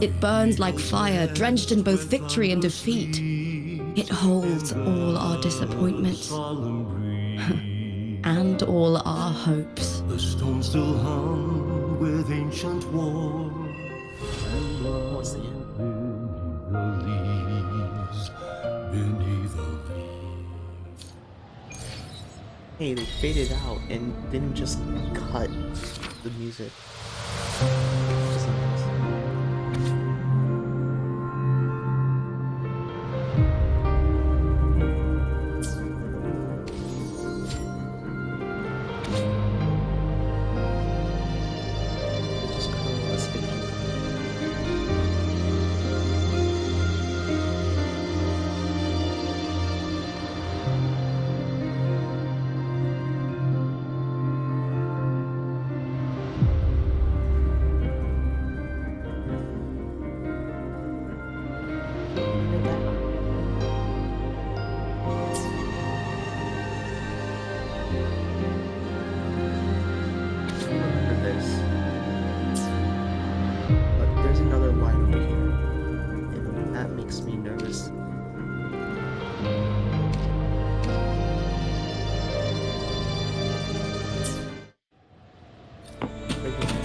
It burns like fire, drenched in both victory and defeat. It holds all our disappointments and all our hopes. The stone still hung with ancient war. What's the end? Beneath the leaves. Hey, they faded out and didn't just cut the music. Just nice. They just cut all the stitches. For this. But there's another line over here. And that makes me nervous. Right here.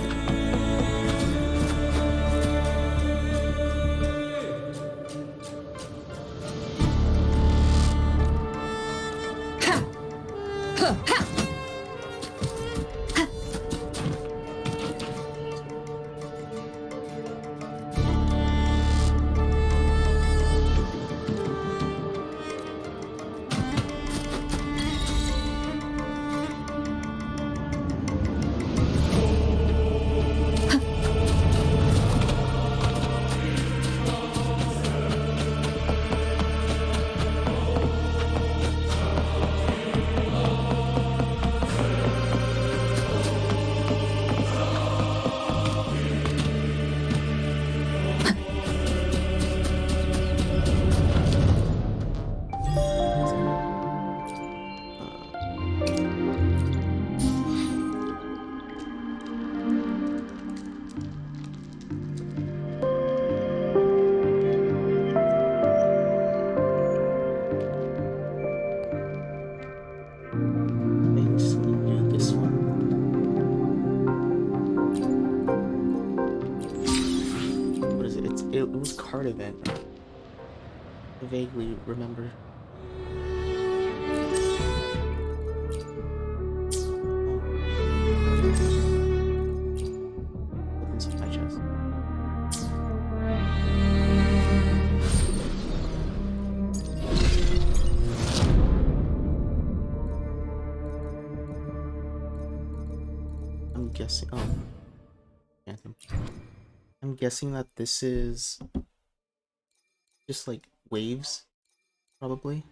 part of it. I vaguely remember. Opens up my chest. I'm guessing. Oh, Phantom. I'm guessing that this is just like waves, probably.